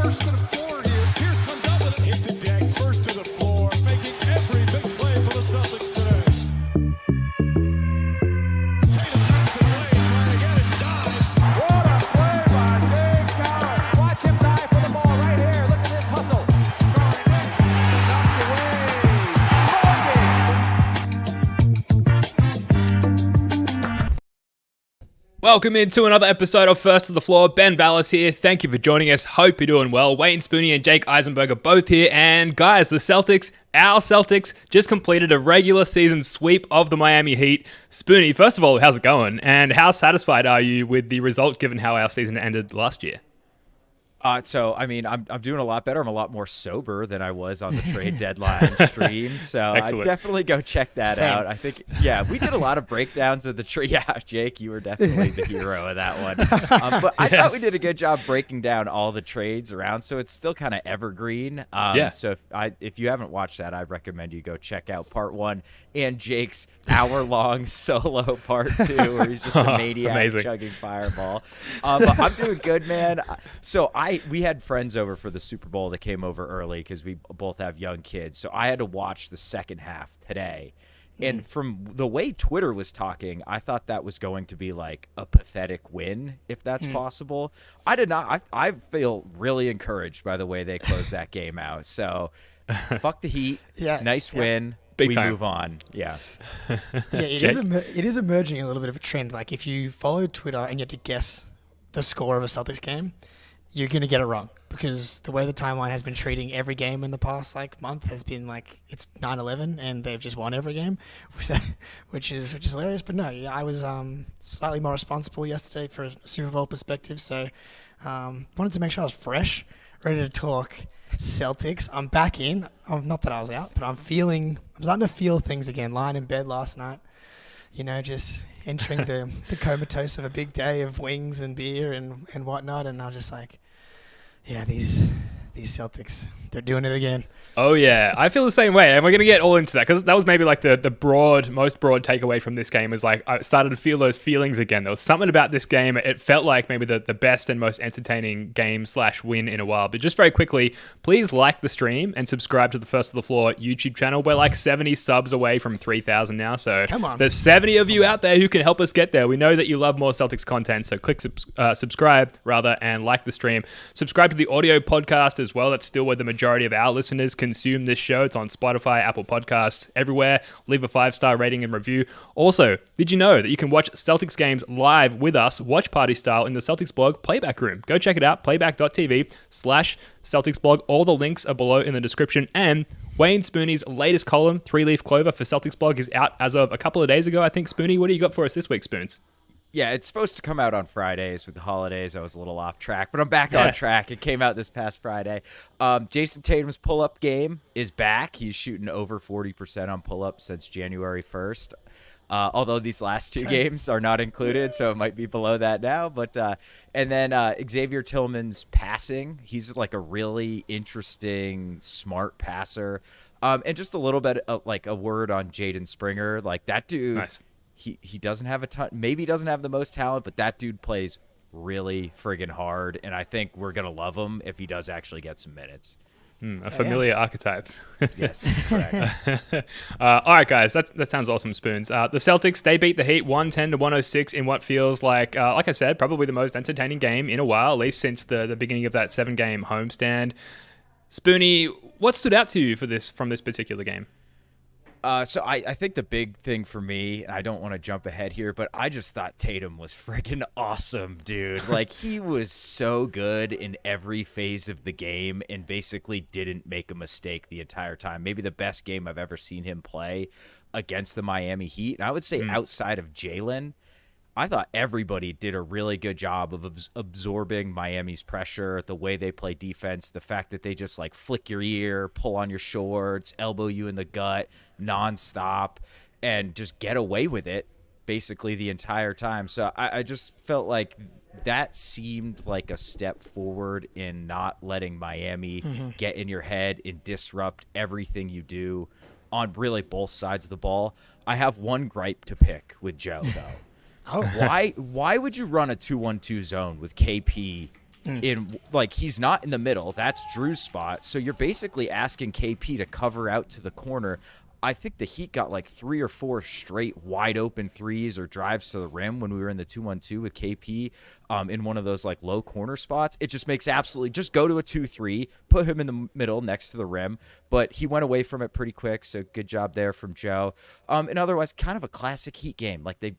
first to the floor here. Pierce comes up with it. Hit the deck, first to the floor, making every big play for the Celtics today. Tatum knocks it away, trying to get it, dives. What a play by Dave Cowher. Watch him dive for the ball right here. Look at this hustle. Knocked away. Welcome into another episode of First to the Floor. Ben Vallis here. Thank you for joining us. Hope you're doing well. Wayne Spooney and Jake Eisenberg are both here. And guys, the Celtics, our Celtics, just completed a regular season sweep of the Miami Heat. Spooney, first of all, how's it going? And how satisfied are you with the result given how our season ended last year? I'm doing a lot better. I'm a lot more sober than I was on the trade deadline stream. So I definitely go check that out. I think, we did a lot of breakdowns of the trade. Yeah, Jake, you were definitely the hero of that one. But I thought we did a good job breaking down all the trades around. So it's still kind of evergreen. So if you haven't watched that, I recommend you go check out part 1 and Jake's hour-long solo part 2, where he's just a maniac chugging fireball. But I'm doing good, man. So we had friends over for the Super Bowl that came over early because we both have young kids. So I had to watch the second half today. And from the way Twitter was talking, I thought that was going to be like a pathetic win, if that's possible. I did not. I feel really encouraged by the way they closed that game out. So fuck the Heat. Nice win. Big time. Move on. It is emerging a little bit of a trend. Like if you follow Twitter and you have to guess the score of a Celtics game, you're going to get it wrong because the way the timeline has been treating every game in the past month has been like it's 9-11 and they've just won every game, which is hilarious. But no, I was slightly more responsible yesterday for a Super Bowl perspective, so wanted to make sure I was fresh, ready to talk Celtics. I'm back in. Not that I was out, but I'm starting to feel things again. Lying in bed last night, just entering the comatose of a big day of wings and beer and whatnot, and I was just like, these Celtics, they're doing it again. Oh yeah, I feel the same way, and we're going to get all into that because that was maybe like the most broad takeaway from this game is like I started to feel those feelings again. There was something about this game. It felt like maybe the best and most entertaining game/win in a while. But just very quickly, please like the stream and subscribe to the First to the Floor YouTube channel. We're like 70 subs away from 3,000 now, so come on. There's 70 of you out there who can help us get there. We know that you love more Celtics content, so click subscribe rather and like the stream. Subscribe to the audio podcast as well. That's still where the majority of our listeners consume this show. It's on Spotify, Apple Podcasts, everywhere. Leave a 5-star rating and review. Also, did you know that you can watch Celtics games live with us, watch party style, in the Celtics blog Playback Room? Go check it out, playback.tv/Celtics blog. All the links are below in the description. And Wayne Spooney's latest column, 3-Leaf Clover for Celtics blog, is out as of a couple of days ago, I think. Spooney, what do you got for us this week, Spoons? Yeah, it's supposed to come out on Fridays with the holidays. I was a little off track, but I'm back on track. It came out this past Friday. Jason Tatum's pull-up game is back. He's shooting over 40% on pull-ups since January 1st. Although these last two games are not included, so it might be below that now. But and then Xavier Tillman's passing. He's like a really interesting, smart passer. And just a little bit like a word on Jaden Springer. Like that dude. Nice. He doesn't have a ton, maybe he doesn't have the most talent, but that dude plays really friggin' hard, and I think we're going to love him if he does actually get some minutes. A familiar archetype. Yes, correct. All right, guys, that sounds awesome, Spoons. The Celtics, they beat the Heat 110-106 in what feels like I said, probably the most entertaining game in a while, at least since the beginning of that 7-game homestand. Spooney, what stood out to you from this particular game? So I think the big thing for me, and I don't want to jump ahead here, but I just thought Tatum was freaking awesome, dude. Like, he was so good in every phase of the game and basically didn't make a mistake the entire time. Maybe the best game I've ever seen him play against the Miami Heat. And I would say outside of Jalen, I thought everybody did a really good job of absorbing Miami's pressure, the way they play defense, the fact that they just like flick your ear, pull on your shorts, elbow you in the gut nonstop, and just get away with it basically the entire time. So I just felt like that seemed like a step forward in not letting Miami get in your head and disrupt everything you do on really both sides of the ball. I have one gripe to pick with Joe, though. Why would you run a 2-1-2 zone with KP he's not in the middle. That's Drew's spot. So you're basically asking KP to cover out to the corner. I think the Heat got like 3 or 4 straight wide open threes or drives to the rim when we were in the 2-1-2 with KP in one of those like low corner spots. It just makes just go to a 2-3, put him in the middle next to the rim. But he went away from it pretty quick. So good job there from Joe. And otherwise, kind of a classic Heat game. Like Dude,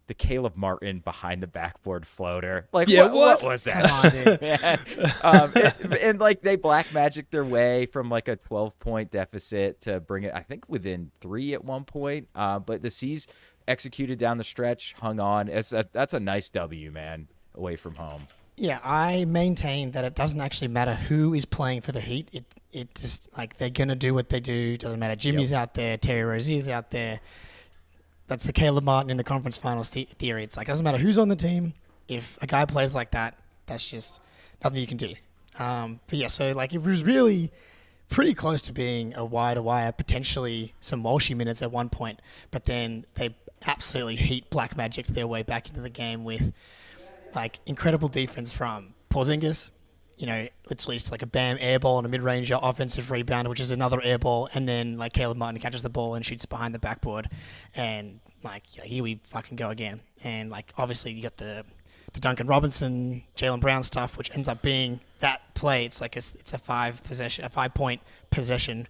the Caleb Martin behind the backboard floater. Like, yeah, what was that? Come on, dude. And like they black magic their way from like a 12-point deficit to bring it, I think, within 3 at one point. But the C's executed down the stretch, hung on. That's a nice W, man, away from home. Yeah, I maintain that it doesn't actually matter who is playing for the Heat. It just, like, they're going to do what they do. It doesn't matter. Jimmy's out there. Terry Rozier's out there. That's the Caleb Martin in the conference finals theory. It's like, it doesn't matter who's on the team. If a guy plays like that, that's just nothing you can do. But yeah, so like it was really pretty close to being a wire-to-wire, potentially some Walshy minutes at one point. But then they absolutely Heat black magic their way back into the game with like incredible defense from Porzingis. You know, literally it's like a bam air ball and a mid-range offensive rebound, which is another air ball, and then like Caleb Martin catches the ball and shoots behind the backboard, and like here we fucking go again. And like obviously you got the Duncan Robinson, Jaylen Brown stuff, which ends up being that play. It's like it's a 5-point possession,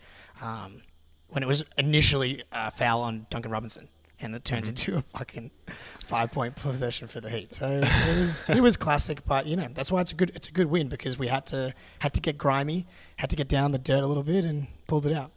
when it was initially a foul on Duncan Robinson. And it turns into a fucking 5-point possession for the Heat. So it was classic, but you know that's why it's a good win, because we had to get grimy, had to get down the dirt a little bit, and pulled it out.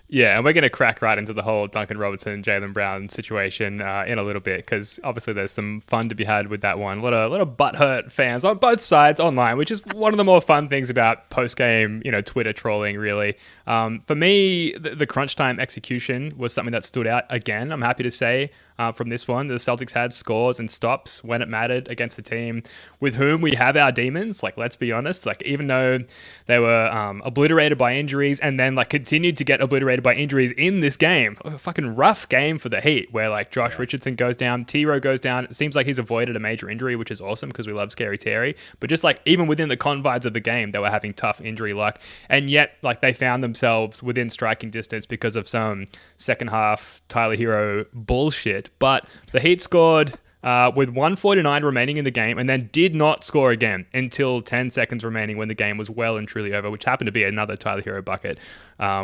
Yeah, and we're going to crack right into the whole Duncan Robinson, Jaylen Brown situation in a little bit, because obviously there's some fun to be had with that one. A lot of butthurt fans on both sides online, which is one of the more fun things about post-game, Twitter trolling, really. For me, the crunch time execution was something that stood out again, I'm happy to say. From this one, the Celtics had scores and stops when it mattered against the team with whom we have our demons. Like, let's be honest, like even though they were obliterated by injuries and then like continued to get obliterated by injuries in this game, a fucking rough game for the Heat, where like Josh Richardson goes down, T-Row goes down. It seems like he's avoided a major injury, which is awesome because we love Scary Terry. But just like even within the confines of the game, they were having tough injury luck, and yet like they found themselves within striking distance because of some second half Tyler Hero bullshit. But the Heat scored with 1:49 remaining in the game, and then did not score again until 10 seconds remaining when the game was well and truly over, which happened to be another Tyler Hero bucket,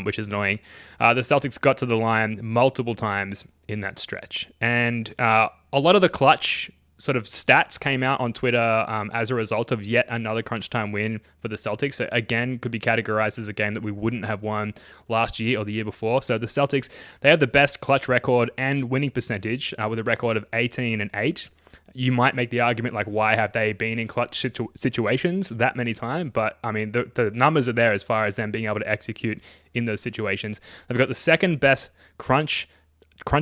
which is annoying. The Celtics got to the line multiple times in that stretch. And a lot of the clutch sort of stats came out on Twitter as a result of yet another crunch time win for the Celtics. So again, could be categorized as a game that we wouldn't have won last year or the year before. So the Celtics, they have the best clutch record and winning percentage with a record of 18-8. You might make the argument like, why have they been in clutch situations that many times? But I mean, the numbers are there as far as them being able to execute in those situations. They've got the second best crunch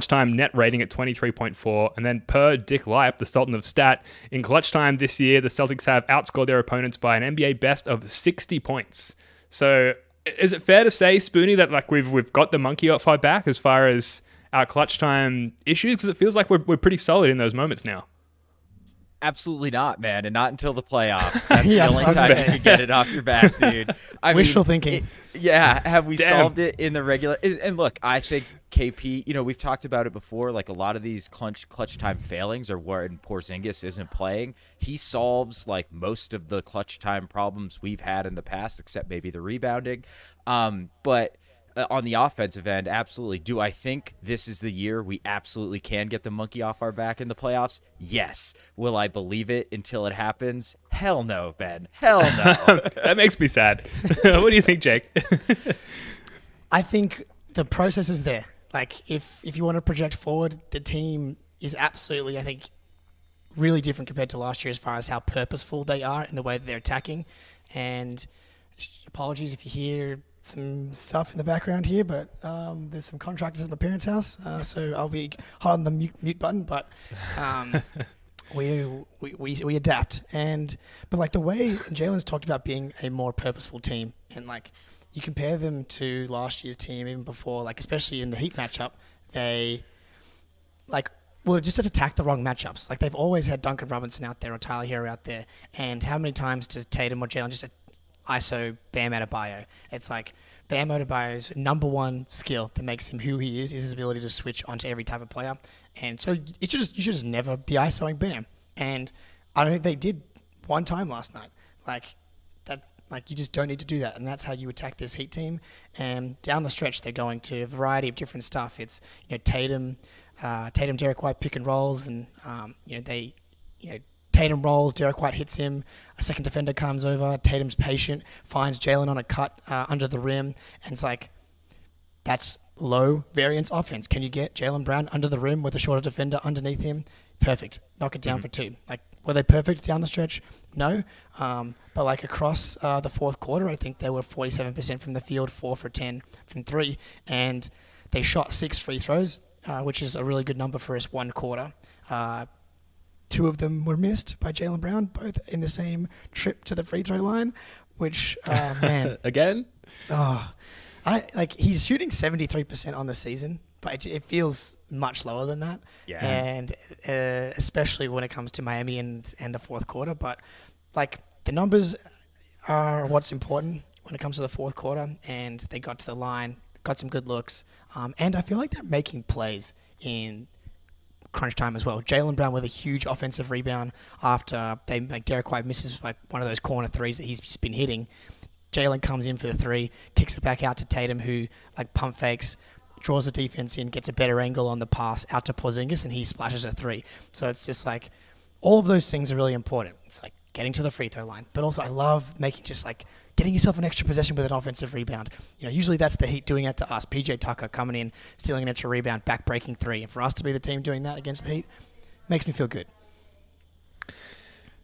time net rating at 23.4, and then per Dick Leip, the Sultan of Stat, in clutch time this year, the Celtics have outscored their opponents by an NBA best of 60 points. So is it fair to say, Spoonie, that like we've got the monkey off our back as far as our clutch time issues? Because it feels like we're pretty solid in those moments now. Absolutely not, man, and not until the playoffs. That's Yes, the only time you can get it off your back, dude. Wishful thinking. Have we Damn. solved it in the regular? And look, I think KP, we've talked about it before, like a lot of these clutch time failings are when Porzingis isn't playing. He solves like most of the clutch time problems we've had in the past, except maybe the rebounding. But on the offensive end, absolutely. Do I think this is the year we absolutely can get the monkey off our back in the playoffs? Yes. Will I believe it until it happens? Hell no, Ben. Hell no. That makes me sad. What do you think, Jake? I think the process is there. Like, if you want to project forward, the team is absolutely, I think, really different compared to last year as far as how purposeful they are in the way that they're attacking. And apologies if you hear some stuff in the background here, but there's some contractors at my parents' house, so I'll be hot on the mute button. But we adapt, but like the way Jalen's talked about being a more purposeful team, and like you compare them to last year's team, even before, like especially in the Heat matchup, they like well, just to attack the wrong matchups. Like they've always had Duncan Robinson out there or Tyler Hero out there. And how many times does Tatum or Jalen just ISO Bam Adebayo? It's like Bam Adebayo's number one skill that makes him who he is his ability to switch onto every type of player. And so you should just never be ISOing Bam. And I don't think they did one time last night. Like you just don't need to do that, and that's how you attack this Heat team. And down the stretch, they're going to a variety of different stuff. It's Tatum, Derek White pick and rolls, and Tatum rolls, Derek White hits him, a second defender comes over, Tatum's patient, finds Jalen on a cut under the rim, and it's like that's low variance offense. Can you get Jaylen Brown under the rim with a shorter defender underneath him? Perfect. Knock it down for two. Like, were they perfect down the stretch? No. But like across the fourth quarter, I think they were 47% from the field, 4 for 10 from 3. And they shot 6 free throws, which is a really good number for us one quarter. 2 of them were missed by Jaylen Brown, both in the same trip to the free throw line, which, man. Again? Oh, he's shooting 73% on the season, but it feels much lower than that. Yeah. And especially when it comes to Miami and the fourth quarter. But like the numbers are what's important when it comes to the fourth quarter. And they got to the line, got some good looks. And I feel like they're making plays in crunch time as well. Jaylen Brown with a huge offensive rebound after Derek White misses like one of those corner threes that he's just been hitting. Jalen comes in for the 3, kicks it back out to Tatum, who like pump fakes, draws the defense in, gets a better angle on the pass out to Porzingis, and he splashes a 3. So it's just like all of those things are really important. It's like getting to the free throw line, but also I love making just like getting yourself an extra possession with an offensive rebound. Usually that's the Heat doing it to us. PJ Tucker coming in, stealing an extra rebound, back breaking 3, and for us to be the team doing that against the Heat makes me feel good.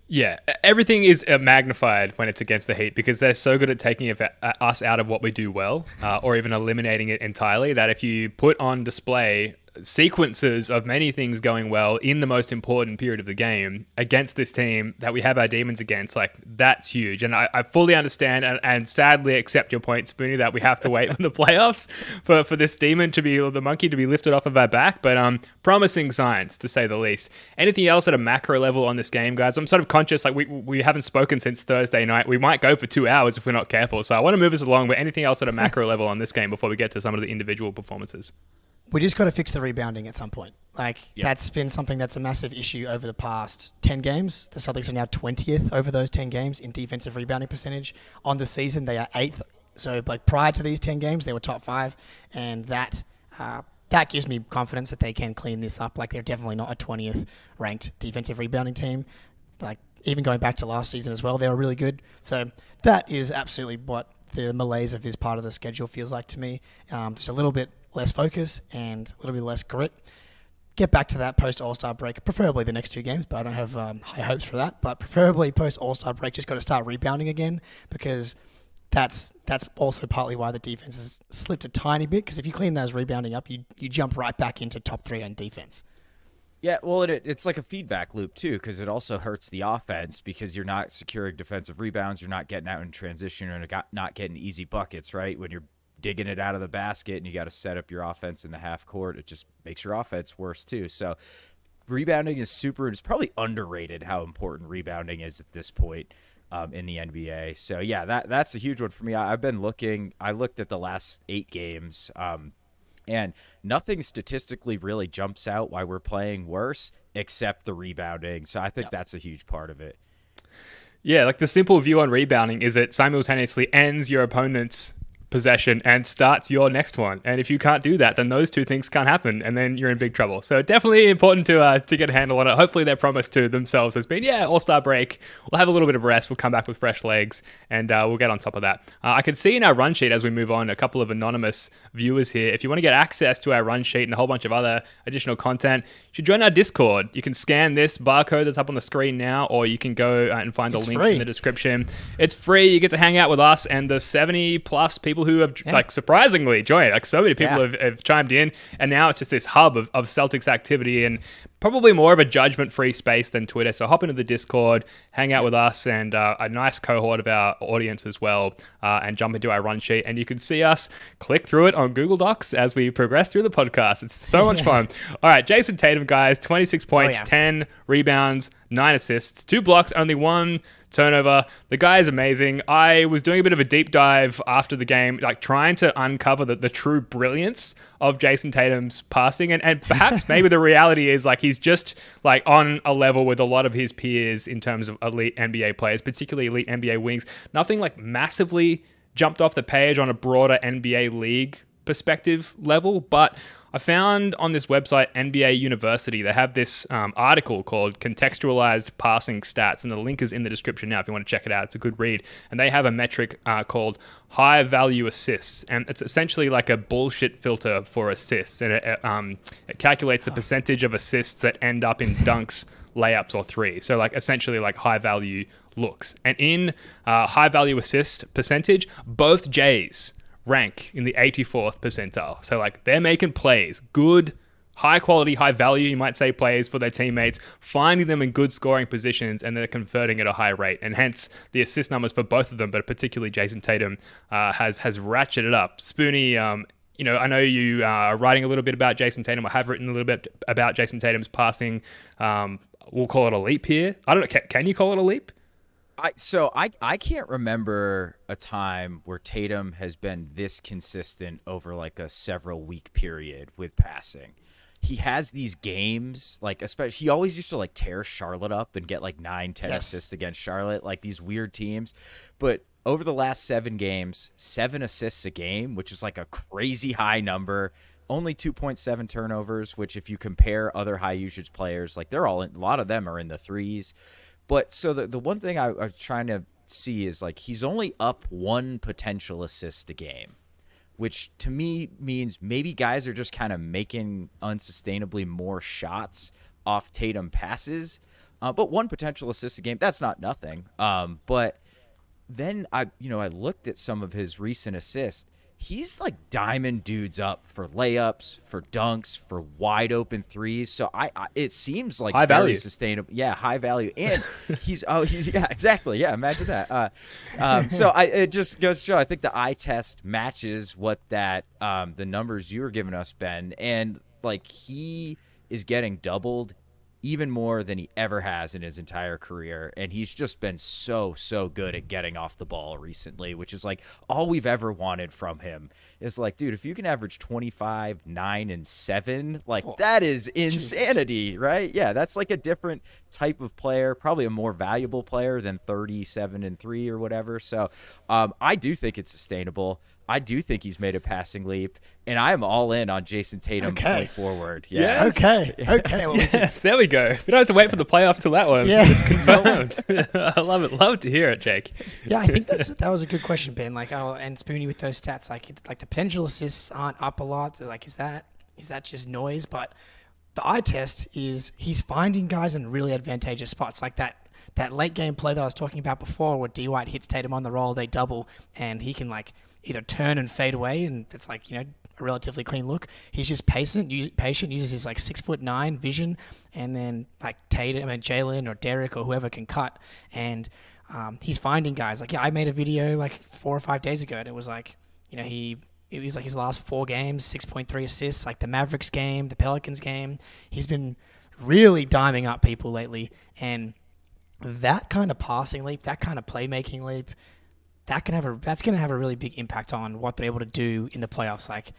Yeah, everything is magnified when it's against the Heat because they're so good at taking us out of what we do well or even eliminating it entirely that if you put on display sequences of many things going well in the most important period of the game against this team that we have our demons against, like that's huge. And I fully understand and sadly accept your point, Spoonie, that we have to wait for the playoffs for this demon to be, or the monkey to be lifted off of our back. But promising signs, to say the least. Anything else at a macro level on this game, guys? I'm sort of conscious, like we haven't spoken since Thursday night. We might go for 2 hours if we're not careful. So I want to move us along, but anything else at a macro level on this game before we get to some of the individual performances? We just got to fix the rebounding at some point. That's been something that's a massive issue over the past 10 games. The Celtics are now 20th over those 10 games in defensive rebounding percentage. On the season, they are 8th. So, prior to these 10 games, they were top 5. And that gives me confidence that they can clean this up. They're definitely not a 20th ranked defensive rebounding team. Even going back to last season as well, they were really good. So, that is absolutely what the malaise of this part of the schedule feels like to me. Just a little bit less focus and a little bit less grit. Get back to that post-All-Star break, preferably the next 2 games, but I don't have high hopes for that. But preferably post-All-Star break, just got to start rebounding again because that's also partly why the defense has slipped a tiny bit, because if you clean those rebounding up, you jump right back into top 3 on defense. Yeah, well, it's like a feedback loop, too, because it also hurts the offense because you're not securing defensive rebounds, you're not getting out in transition, and not getting easy buckets, right? When you're digging it out of the basket and you got to set up your offense in the half court, it just makes your offense worse, too. So rebounding is it's probably underrated how important rebounding is at this point in the NBA. So, yeah, that's a huge one for me. I looked at the last 8 games, and nothing statistically really jumps out why we're playing worse except the rebounding. So I think that's a huge part of it. Yeah, the simple view on rebounding is it simultaneously ends your opponent's possession and starts your next one. And if you can't do that, then those 2 things can't happen, and then you're in big trouble. So definitely important to get a handle on it. Hopefully their promise to themselves has been, All-Star break, we'll have a little bit of rest, we'll come back with fresh legs, and we'll get on top of that. I can see in our run sheet as we move on a couple of anonymous viewers here. If you want to get access to our run sheet and a whole bunch of other additional content, you should join our Discord. You can scan this barcode that's up on the screen now, or you can go and find the link in the description. It's free. You get to hang out with us and the 70 plus people people who have like surprisingly joined. Like so many people have chimed in, and now it's just this hub of Celtics activity and probably more of a judgment-free space than Twitter. So hop into the Discord, hang out with us and a nice cohort of our audience as well, and jump into our run sheet. And you can see us click through it on Google Docs as we progress through the podcast. It's so much fun. All right, Jason Tatum, guys, 26 points, 10 rebounds, 9 assists, 2 blocks, only 1 turnover. The guy is amazing. I was doing a bit of a deep dive after the game, like trying to uncover the true brilliance of Jason Tatum's passing, and perhaps maybe the reality is like he's just like on a level with a lot of his peers in terms of elite NBA players, particularly elite NBA wings. Nothing like massively jumped off the page on a broader NBA league perspective level, but I found on this website, NBA University, they have this article called Contextualized Passing Stats, and the link is in the description now if you want to check it out. It's a good read. And they have a metric called high value assists, and it's essentially like a bullshit filter for assists, and it calculates the percentage of assists that end up in dunks, layups, or threes. So like essentially like high value looks. And in high value assist percentage, both Jays rank in the 84th percentile. So like they're making plays, good, high quality, high value, you might say, plays for their teammates, finding them in good scoring positions, and they're converting at a high rate. And hence the assist numbers for both of them, but particularly Jason Tatum has ratcheted up. Spoonie, I know you are writing a little bit about Jason Tatum. I have written a little bit about Jason Tatum's passing. We'll call it a leap here. I don't know. Can you call it a leap? I can't remember a time where Tatum has been this consistent over like a several week period with passing. He has these games, like especially he always used to like tear Charlotte up and get like 9-10 assists against Charlotte, like these weird teams. But over the last 7 games, 7 assists a game, which is like a crazy high number. Only 2.7 turnovers, which if you compare other high usage players, like they're all in, a lot of them are in the threes. But so the one thing I'm trying to see is like he's only up 1 potential assist a game, which to me means maybe guys are just kind of making unsustainably more shots off Tatum passes. But 1 potential assist a game, that's not nothing. But then I looked at some of his recent assists. He's like diamond dudes up for layups, for dunks, for wide open threes. So it seems like high value, sustainable. Yeah, high value, and he's exactly. Yeah, imagine that. It just goes to show. I think the eye test matches what that the numbers you were giving us, Ben, and like he is getting doubled even more than he ever has in his entire career. And he's just been so good at getting off the ball recently, which is like all we've ever wanted from him. Is like, dude, if you can average 25, 9, and 7, like that is insanity, Jesus. Right? Yeah, that's like a different type of player, probably a more valuable player than 37 and 3 or whatever. So I do think it's sustainable. I do think he's made a passing leap, and I am all in on Jason Tatum going forward. Yeah. Yes. Okay. Well, yes, there we go. We don't have to wait for the playoffs till that one. Yeah. It's confirmed. I love it. Love to hear it, Jake. Yeah, I think that was a good question, Ben. Like, and Spoonie with those stats, like the potential assists aren't up a lot. Like, is that just noise? But the eye test is he's finding guys in really advantageous spots, like that late game play that I was talking about before, where D White hits Tatum on the roll, they double, and he can like either turn and fade away, and it's like, a relatively clean look. He's just patient, uses his like 6'9" vision, and then like Tatum and Jalen or Derek or whoever can cut, and he's finding guys. Like, I made a video like 4 or 5 days ago, and it was like, it was like his last 4 games, 6.3 assists, like the Mavericks game, the Pelicans game. He's been really diming up people lately, and that kind of passing leap, that kind of playmaking leap, that's going to have a really big impact on what they're able to do in the playoffs. Like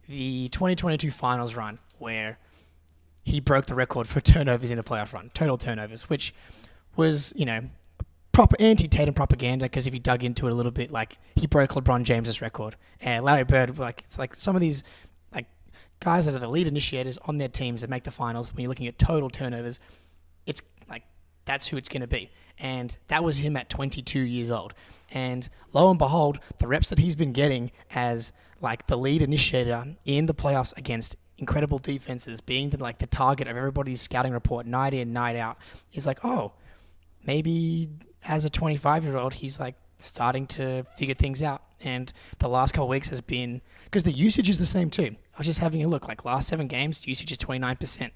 the 2022 finals run, where he broke the record for turnovers in a playoff run, total turnovers, which was, proper anti-Tatum propaganda, because if you dug into it a little bit, like he broke LeBron James's record. And Larry Bird, like it's like some of these like guys that are the lead initiators on their teams that make the finals, when you're looking at total turnovers, it's like that's who it's going to be. And that was him at 22 years old. And lo and behold, the reps that he's been getting as like the lead initiator in the playoffs against incredible defenses, being the target of everybody's scouting report night in, night out, is like, oh, maybe as a 25-year-old, he's like starting to figure things out. And the last couple of weeks has been, because the usage is the same too. I was just having a look, like last 7 games, usage is 29%.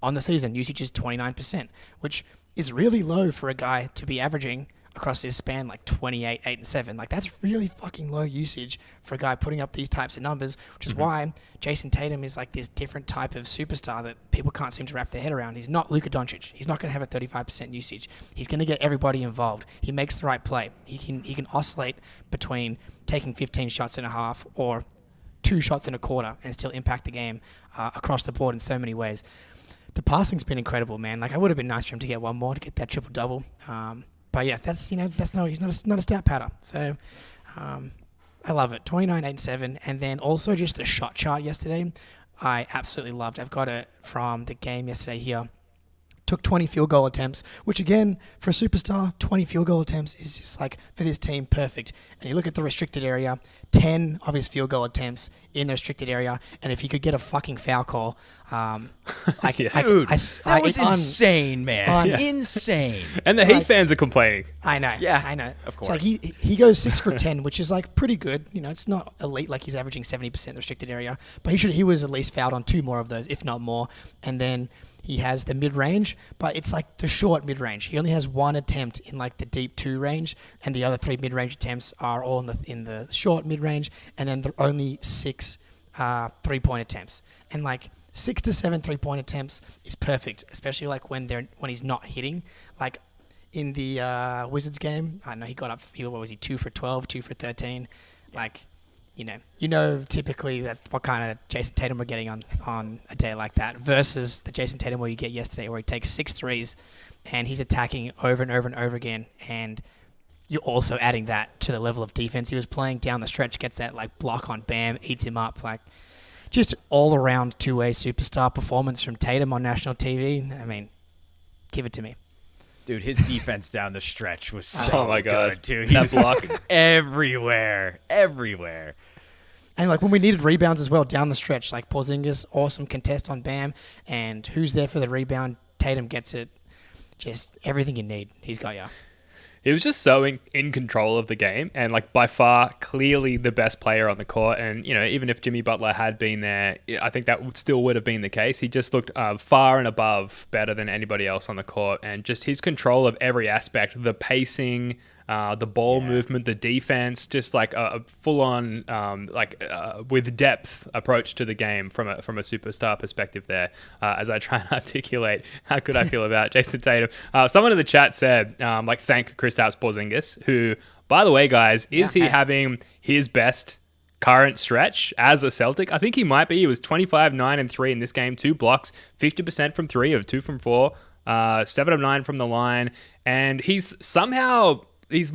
On the season, usage is 29%, which is really low for a guy to be averaging across this span like 28, 8, and 7. Like that's really fucking low usage for a guy putting up these types of numbers, which is why Jason Tatum is like this different type of superstar that people can't seem to wrap their head around. He's not Luka Doncic. He's not going to have a 35% usage. He's going to get everybody involved. He makes the right play. He can oscillate between taking 15 shots and a half or 2 shots and a quarter and still impact the game across the board in so many ways. The passing's been incredible, man. Like I would have been nice for him to get one more, to get that triple double. But yeah, he's not a stat pattern. So I love it. 29, 8, and 7. And then also just the shot chart yesterday, I absolutely loved. I've got it from the game yesterday here. Took 20 field goal attempts, which again, for a superstar, 20 field goal attempts is just like, for this team, perfect. And you look at the restricted area, 10 of his field goal attempts in the restricted area, and if he could get a fucking foul call, that was insane, man. Insane. And the Heat fans are complaining. I know. Yeah, I know. Of course. So he goes 6 for 10, which is like pretty good. You know, it's not elite like he's averaging 70% restricted area, but he was at least fouled on 2 more of those, if not more. And then he has the mid-range, but it's like the short mid-range. He only has 1 attempt in like the deep 2 range, and the other 3 mid-range attempts are all in the short mid-range, and then there are only 6 3-point attempts. And like 6 to 7 3-point attempts is perfect, especially like when he's not hitting. Like in the Wizards game, I know he got up. What was he? 2 for 12, 2 for 13. Like. You know, typically that what kind of Jason Tatum we're getting on a day like that versus the Jason Tatum where you get yesterday where he takes 6 threes and he's attacking over and over and over again, and you're also adding that to the level of defense he was playing down the stretch, gets that like block on Bam, eats him up, like just all around 2-way superstar performance from Tatum on national TV. I mean, give it to me. Dude, his defense down the stretch was so good, dude. He That was block. everywhere. And like when we needed rebounds as well down the stretch, like Porzingis, awesome contest on Bam, and who's there for the rebound? Tatum gets it. Just everything you need, he's got you. He was just so in control of the game, and like by far clearly the best player on the court. And you know, even if Jimmy Butler had been there, I think that would have been the case. He just looked far and above better than anybody else on the court, and just his control of every aspect, the pacing, the ball movement, the defense, just like a full-on with depth approach to the game from a superstar perspective there. As I try and articulate how good I feel about Jason Tatum. Someone in the chat said thank Kristaps Porzingis, who, by the way, guys, is he having his best current stretch as a Celtic? I think he might be. He was 25, 9, and 3 in this game, 2 blocks, 50% from 3 of 2 from 4, 7 of 9 from the line, and he's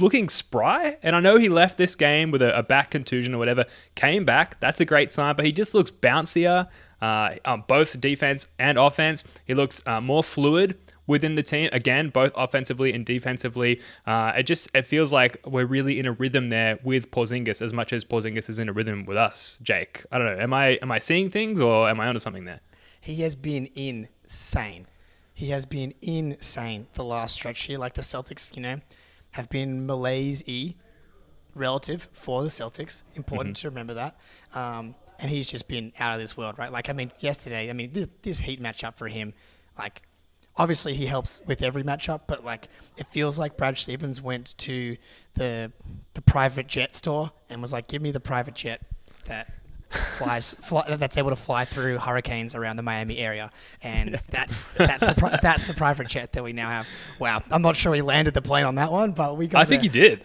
looking spry, and I know he left this game with a back contusion or whatever, came back. That's a great sign, but he just looks bouncier on both defense and offense. He looks more fluid within the team, again, both offensively and defensively. It feels like we're really in a rhythm there with Porzingis as much as Porzingis is in a rhythm with us, Jake. I don't know. Am I seeing things, or am I onto something there? He has been insane. The last stretch here. Like the Celtics, have been malaise-y relative for the Celtics. Important to remember that. And he's just been out of this world, right? Like, I mean, yesterday, this Heat matchup for him, like, obviously he helps with every matchup, but, like, it feels like Brad Stevens went to the private jet store and was like, give me the private jet that that's able to fly through hurricanes around the Miami area, and that's the private jet that we now have. Wow, I'm not sure he landed the plane on that one, but we got. I think he did.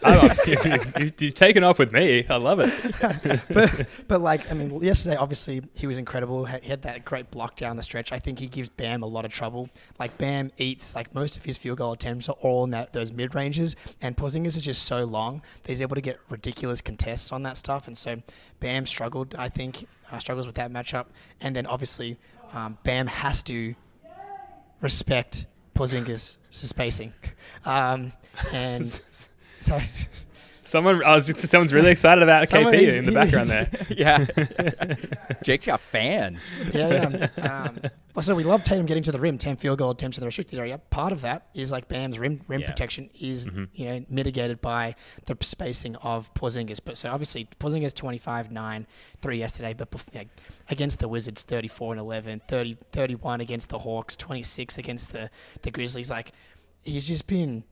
You've taken off with me. I love it. but like, yesterday obviously he was incredible. He had that great block down the stretch. I think he gives Bam a lot of trouble. Like Bam eats like most of his field goal attempts are all in those mid ranges, and Porzingis is just so long that he's able to get ridiculous contests on that stuff, and so Bam struggled. I think struggles with that matchup, and then obviously Bam has to respect Porzingis' spacing, and so Someone's really excited about KP in the background there. Yeah. Jake's got fans. Yeah. So we love Tatum getting to the rim, 10 field goal attempts in the restricted area. Part of that is like Bam's rim protection is mitigated by the spacing of Porzingis. But so obviously Porzingis 25, 9, 3 yesterday, but against the Wizards 34 and 11, 31 against the Hawks, 26 against the Grizzlies. Like he's just been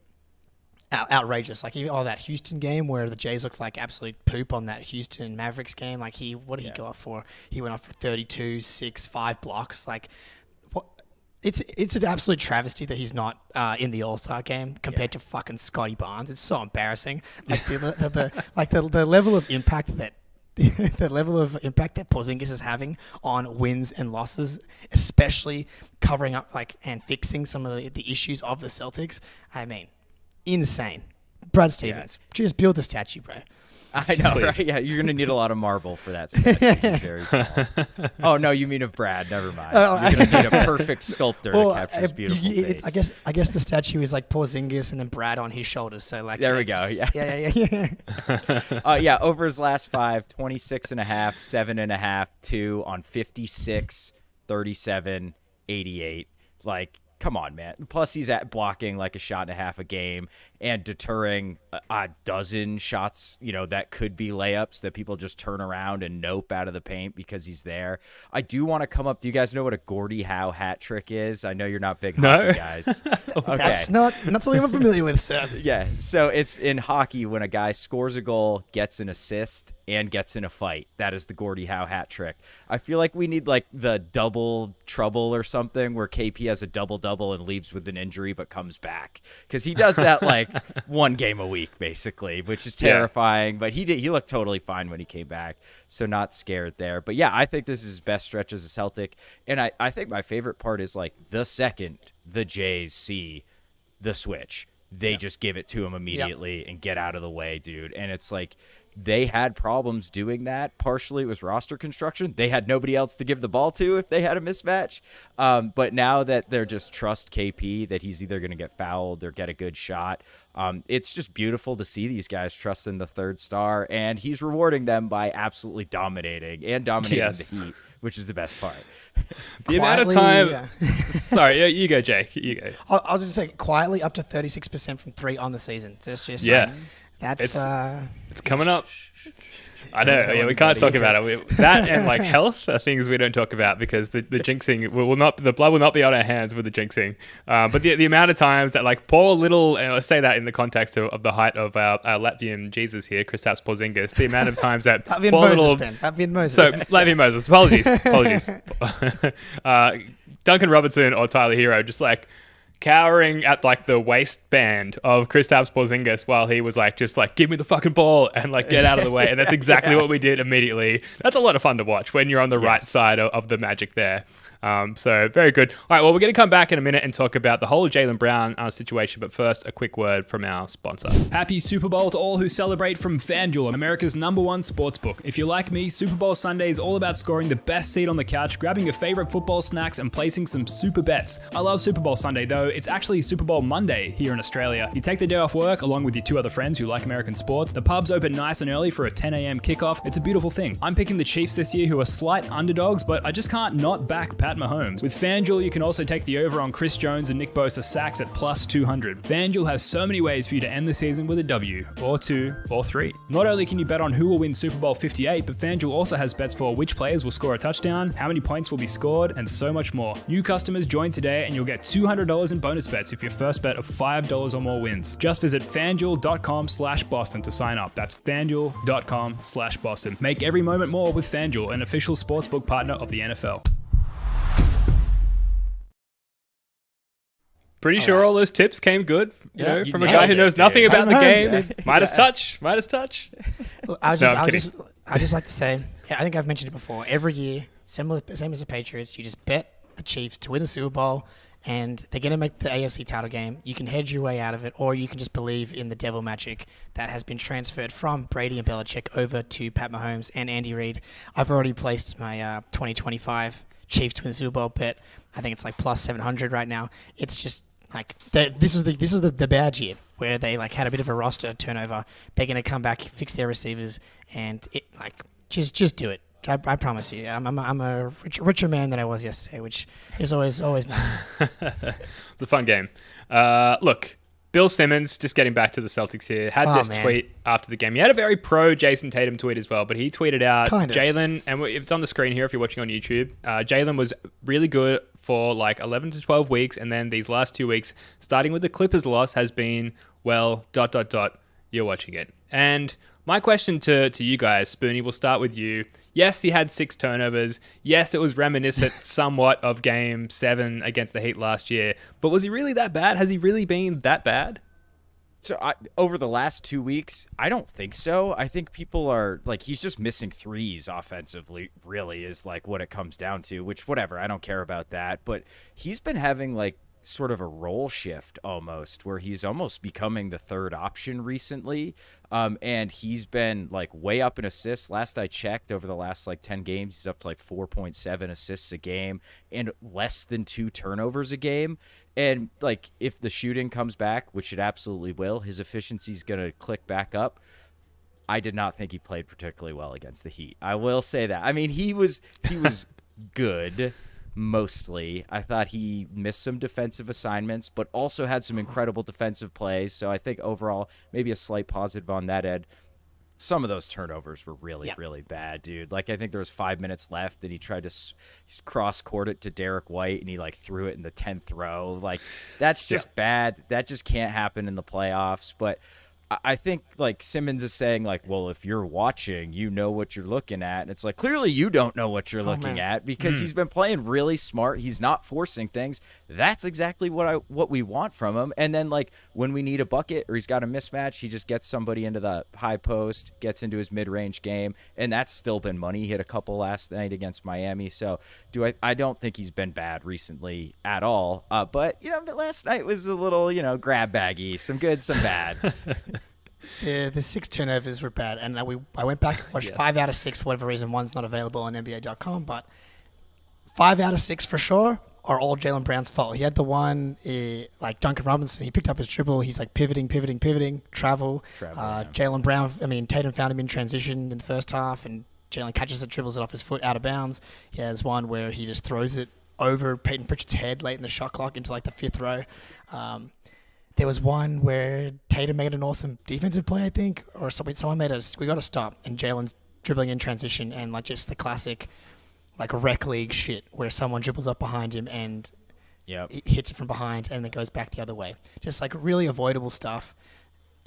outrageous. Like even that Houston game where the Jays looked like absolute poop on that Houston Mavericks game. Like what did he go off for? He went off for 32, 6, 5 blocks. Like what? It's an absolute travesty that he's not in the All-Star game compared to fucking Scotty Barnes. It's so embarrassing. Like the level of impact that that Porzingis is having on wins and losses, especially covering up and fixing some of the issues of the Celtics. I mean, insane. Brad Stevens, just build the statue, bro. I know, right? Yeah, you're going to need a lot of marble for that statue. Very tall. Oh, no, you mean of Brad. Never mind. You're going to need a perfect sculptor to capture his beautiful face. I guess the statue is like Porzingis and then Brad on his shoulders. So like there we go. Yeah. Over his last 5, 26.5, 7.5, 2 on 56, 37, 88. Like, come on, man. Plus, he's blocking like a shot and a half a game and deterring a dozen shots, that could be layups that people just turn around and nope out of the paint because he's there. I do want to come up. Do you guys know what a Gordie Howe hat trick is? I know you're not big hockey guys. Okay. That's not something I'm familiar with, sir. Yeah. So it's in hockey when a guy scores a goal, gets an assist, and gets in a fight. That is the Gordie Howe hat trick. I feel like we need like the double trouble or something where KP has a double and leaves with an injury but comes back, because he does that like one game a week basically, which is terrifying. But he looked totally fine when he came back, so not scared there. But yeah, I think this is his best stretch as a Celtic, and I think my favorite part is like the second the Jays see the switch, they just give it to him immediately and get out of the way, dude. And it's like they had problems doing that. Partially it was roster construction. They had nobody else to give the ball to if they had a mismatch. But now that they're just trust KP, that he's either going to get fouled or get a good shot, it's just beautiful to see these guys trusting the third star, and he's rewarding them by absolutely dominating the Heat, which is the best part. The amount of time... Sorry, you go, Jake. You go. I was just saying, quietly up to 36% from 3 on the season. So it's just it's coming up. I know. Yeah, we can't talk about it. That and like health are things we don't talk about because the jinxing the blood will not be on our hands with the jinxing. But the amount of times that like poor little, and I say that in the context of the height of our Latvian Jesus here, Kristaps Porzingis, the amount of times that Latvian Moses. So Latvian Moses. Apologies. Duncan Robertson or Tyler Hero just like cowering at like the waistband of Kristaps Porzingis while he was like, just like, give me the fucking ball and like get out of the way. And that's exactly what we did immediately. That's a lot of fun to watch when you're on the right side of the magic there. So very good. All right, well, we're going to come back in a minute and talk about the whole Jaylen Brown situation. But first, a quick word from our sponsor. Happy Super Bowl to all who celebrate from FanDuel, America's #1 sportsbook. If you're like me, Super Bowl Sunday is all about scoring the best seat on the couch, grabbing your favorite football snacks, and placing some super bets. I love Super Bowl Sunday, though. It's actually Super Bowl Monday here in Australia. You take the day off work along with your 2 other friends who like American sports. The pubs open nice and early for a 10 a.m. kickoff. It's a beautiful thing. I'm picking the Chiefs this year, who are slight underdogs, but I just can't not back Pat Mahomes. With FanDuel, you can also take the over on Chris Jones and Nick Bosa sacks at plus 200. FanDuel has so many ways for you to end the season with a W, or 2, or 3. Not only can you bet on who will win Super Bowl 58, but FanDuel also has bets for which players will score a touchdown, how many points will be scored, and so much more. New customers join today and you'll get $200 in bonus bets if your first bet of $5 or more wins. Just visit FanDuel.com/Boston to sign up. That's FanDuel.com/Boston. Make every moment more with FanDuel, an official sportsbook partner of the NFL. Pretty sure all those tips came good, from a guy who knows nothing about the game. Midas touch. Well, I just like to say, I think I've mentioned it before. Every year, same as the Patriots, you just bet the Chiefs to win the Super Bowl, and they're going to make the AFC title game. You can hedge your way out of it, or you can just believe in the devil magic that has been transferred from Brady and Belichick over to Pat Mahomes and Andy Reid. I've already placed my 2025 Chiefs to win the Super Bowl bet. I think it's like plus 700 right now. It's just Like this was the bad year where they like had a bit of a roster turnover. They're going to come back, fix their receivers, and just do it. I promise you. I'm a richer man than I was yesterday, which is always nice. It's a fun game. Look, Bill Simmons, just getting back to the Celtics here, had this tweet after the game. He had a very pro Jason Tatum tweet as well, but he tweeted out Jalen, and it's on the screen here if you're watching on YouTube. Jalen was really good for like 11 to 12 weeks, and then these last 2 weeks, starting with the Clippers loss, has been, well, ... You're watching it. And my question to you guys, Spoonie, we'll start with you. Yes, he had 6 turnovers. Yes, it was reminiscent somewhat of Game 7 against the Heat last year. But was he really that bad? Has he really been that bad? So over the last 2 weeks, I don't think so. I think people are like, he's just missing threes offensively, really, is like what it comes down to, which whatever. I don't care about that. But he's been having like sort of a role shift almost, where he's almost becoming the third option recently. And he's been like way up in assists. Last I checked, over the last like 10 games, he's up to like 4.7 assists a game and less than 2 turnovers a game. And like, if the shooting comes back, which it absolutely will, his efficiency is going to click back up. I did not think he played particularly well against the Heat. I will say that. I mean, he was good. Mostly, I thought he missed some defensive assignments, but also had some incredible defensive plays. So I think overall, maybe a slight positive on that end. Some of those turnovers were really bad, dude. Like, I think there was 5 minutes left, and he tried to cross-court it to Derek White, and he like threw it in the 10th row. Like, that's just bad. That just can't happen in the playoffs. But I think like Simmons is saying like, well, if you're watching, you know what you're looking at. And it's like, clearly you don't know what you're looking at, because he's been playing really smart. He's not forcing things. That's exactly what we want from him. And then like when we need a bucket or he's got a mismatch, he just gets somebody into the high post, gets into his mid-range game. And that's still been money. He hit a couple last night against Miami. So I don't think he's been bad recently at all. But last night was a little, grab baggy, some good, some bad. Yeah, the 6 turnovers were bad, and I went back and watched 5 out of 6 for whatever reason. One's not available on NBA.com, but 5 out of 6 for sure are all Jaylen Brown's fault. He had the one, like Duncan Robinson, he picked up his dribble, he's like pivoting, travel. Jaylen Brown, Tatum found him in transition in the first half, and Jaylen catches it, dribbles it off his foot out of bounds. He has one where he just throws it over Peyton Pritchard's head late in the shot clock into like the 5th row. There was one where Tatum made an awesome defensive play, I think, or someone made we got to stop, and Jaylen's dribbling in transition, and like just the classic like rec league shit where someone dribbles up behind him and hits it from behind and it goes back the other way. Just like really avoidable stuff,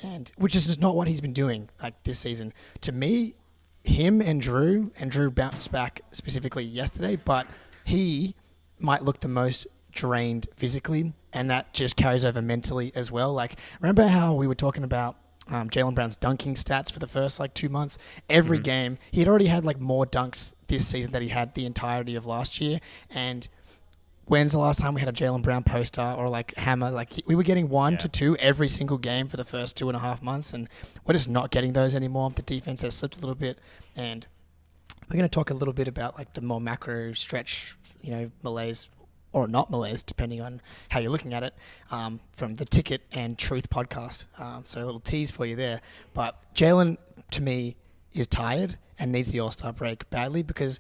and which is just not what he's been doing like this season. To me, him and Drew bounced back specifically yesterday, but he might look the most drained physically, and that just carries over mentally as well. Like, remember how we were talking about Jaylen Brown's dunking stats for the first like 2 months? Every game, he had already had like more dunks this season than he had the entirety of last year. And when's the last time we had a Jaylen Brown poster or like hammer? Like we were getting 1 to 2 every single game for the first 2.5 months, and we're just not getting those anymore. The defense has slipped a little bit, and we're going to talk a little bit about like the more macro stretch, malaise or not malaise, depending on how you're looking at it, from the Ticket and Truth podcast. So a little tease for you there. But Jaylen, to me, is tired and needs the All-Star break badly because,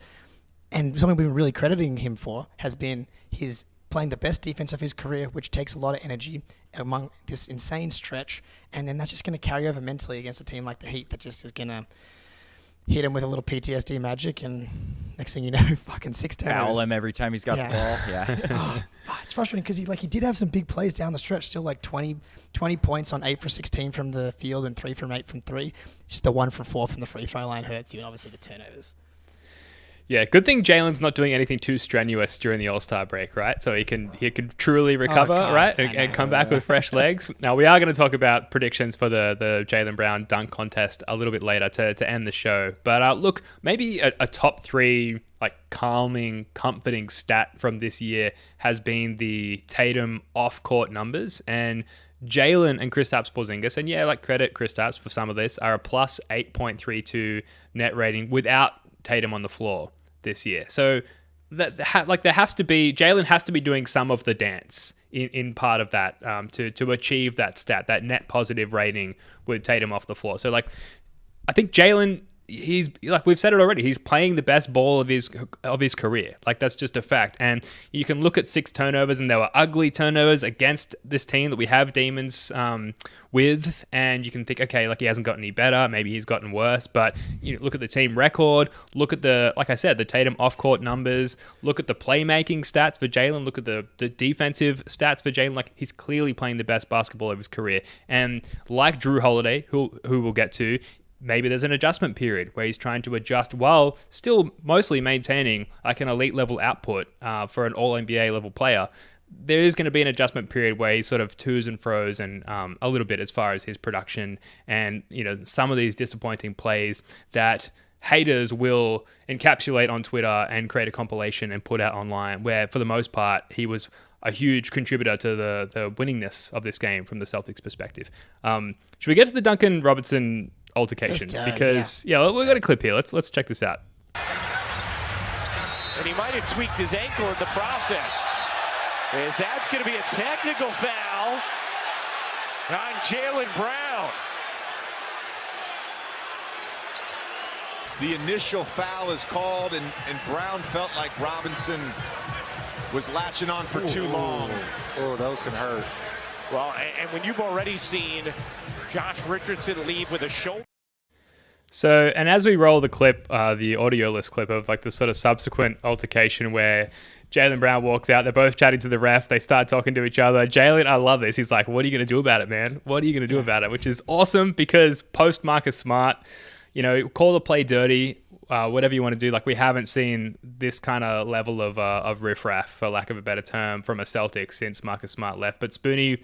and something we've been really crediting him for, has been his playing the best defense of his career, which takes a lot of energy among this insane stretch. And then that's just going to carry over mentally against a team like the Heat that just is going to hit him with a little PTSD magic, and next thing you know, fucking 6 turnovers. Foul him every time he's got the ball. Yeah. It's frustrating because he did have some big plays down the stretch, still like 20 points on 8 for 16 from the field and 3 from 8 from 3. Just the 1 for 4 from the free throw line hurts you, and obviously the turnovers. Yeah, good thing Jalen's not doing anything too strenuous during the All-Star break, right? So he can truly recover, right? And come back with fresh legs. Now, we are going to talk about predictions for the Jaylen Brown dunk contest a little bit later to end the show. But look, maybe a top 3 like calming, comforting stat from this year has been the Tatum off-court numbers. And Jaylen and Kristaps Porzingis, and credit Kristaps for some of this, are a plus 8.32 net rating without Tatum on the floor this year. So there has to be, Jaylen has to be doing some of the dance in part of that to achieve that stat, that net positive rating with Tatum off the floor. So like, I think Jalen, he's like we've said it already, he's playing the best ball of his career. Like that's just a fact. And you can look at 6 turnovers, and there were ugly turnovers against this team that we have demons with, and you can think, okay, like he hasn't gotten any better, maybe he's gotten worse. But you know, look at the team record, look at the, like I said, the Tatum off-court numbers, look at the playmaking stats for Jalen, look at the defensive stats for Jalen. Like he's clearly playing the best basketball of his career. And like Drew Holiday, who we'll get to, maybe there's an adjustment period where he's trying to adjust while still mostly maintaining like an elite level output for an all-NBA level player. There is going to be an adjustment period where he sort of toos and froze and a little bit as far as his production and, you know, some of these disappointing plays that haters will encapsulate on Twitter and create a compilation and put out online, where for the most part he was a huge contributor to the winningness of this game from the Celtics perspective. Should we get to the Duncan Robinson altercation? Because we've got a clip here. Let's check this out. And he might have tweaked his ankle in the process. As that's going to be a technical foul on Jaylen Brown. The initial foul is called, and Brown felt like Robinson was latching on for too long. Oh, that was going to hurt. Well, and when you've already seen Josh Richardson leave with a shoulder. So, and as we roll the clip, the audio list clip of like the sort of subsequent altercation where Jaylen Brown walks out, they're both chatting to the ref, they start talking to each other. Jaylen, I love this. He's like, what are you going to do about it, man? What are you going to do about it? Which is awesome because post Marcus Smart, you know, call the play dirty, whatever you want to do. Like we haven't seen this kind of level of riffraff, for lack of a better term, from a Celtic since Marcus Smart left. But Spoonie,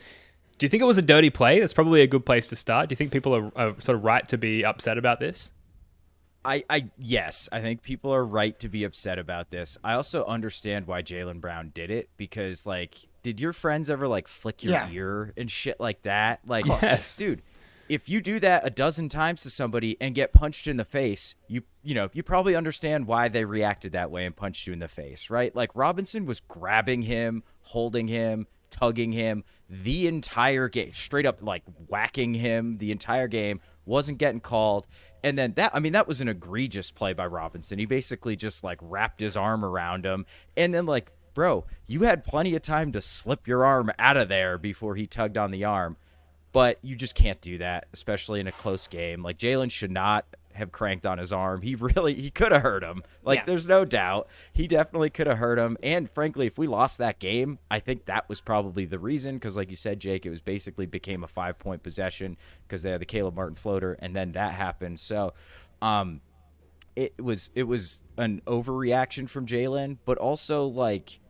do you think it was a dirty play? That's probably a good place to start. Do you think people are sort of right to be upset about this? Yes, I think people are right to be upset about this. I also understand why Jaylen Brown did it, because like, did your friends ever like flick your ear and shit like that? Like, yes. Dude, if you do that a dozen times to somebody and get punched in the face, you probably understand why they reacted that way and punched you in the face, right? Like Robinson was grabbing him, holding him, tugging him the entire game, straight up like whacking him the entire game, wasn't getting called. And then that was an egregious play by Robinson. He basically just like wrapped his arm around him. And then like, bro, you had plenty of time to slip your arm out of there before he tugged on the arm. But you just can't do that, especially in a close game. Like Jaylen should not have cranked on his arm. He could have hurt him. Like there's no doubt. He definitely could have hurt him. And frankly, if we lost that game, I think that was probably the reason. Because like you said, Jake, it was basically became a 5-point possession because they had the Caleb Martin floater, and then that happened. So it was an overreaction from Jaylen, but also like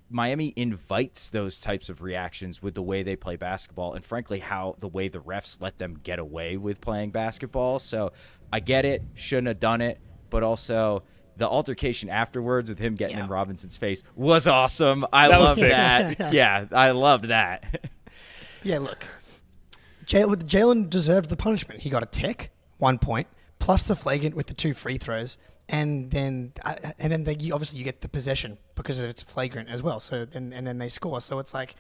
Miami invites those types of reactions with the way they play basketball, and frankly the way the refs let them get away with playing basketball. So I get it, shouldn't have done it, but also the altercation afterwards with him getting in Robinson's face was awesome. I loved that. Yeah, I loved that. Yeah, look, Jaylen deserved the punishment. He got a tech, 1 point, plus the flagrant with the 2 free throws. And then obviously you get the possession because it's a flagrant as well. So and then they score. So it's like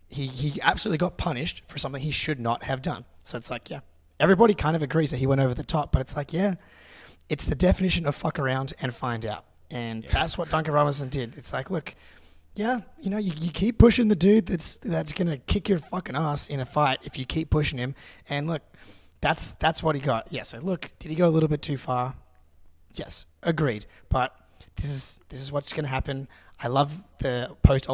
he absolutely got punished for something he should not have done. So it's like everybody kind of agrees that he went over the top, but it's like it's the definition of fuck around and find out, and that's what Duncan Robinson did. It's like, look, you keep pushing the dude that's gonna kick your fucking ass in a fight if you keep pushing him, and look. That's what he got. Yeah, so look, did he go a little bit too far? Yes, agreed. But this is what's going to happen. I love the post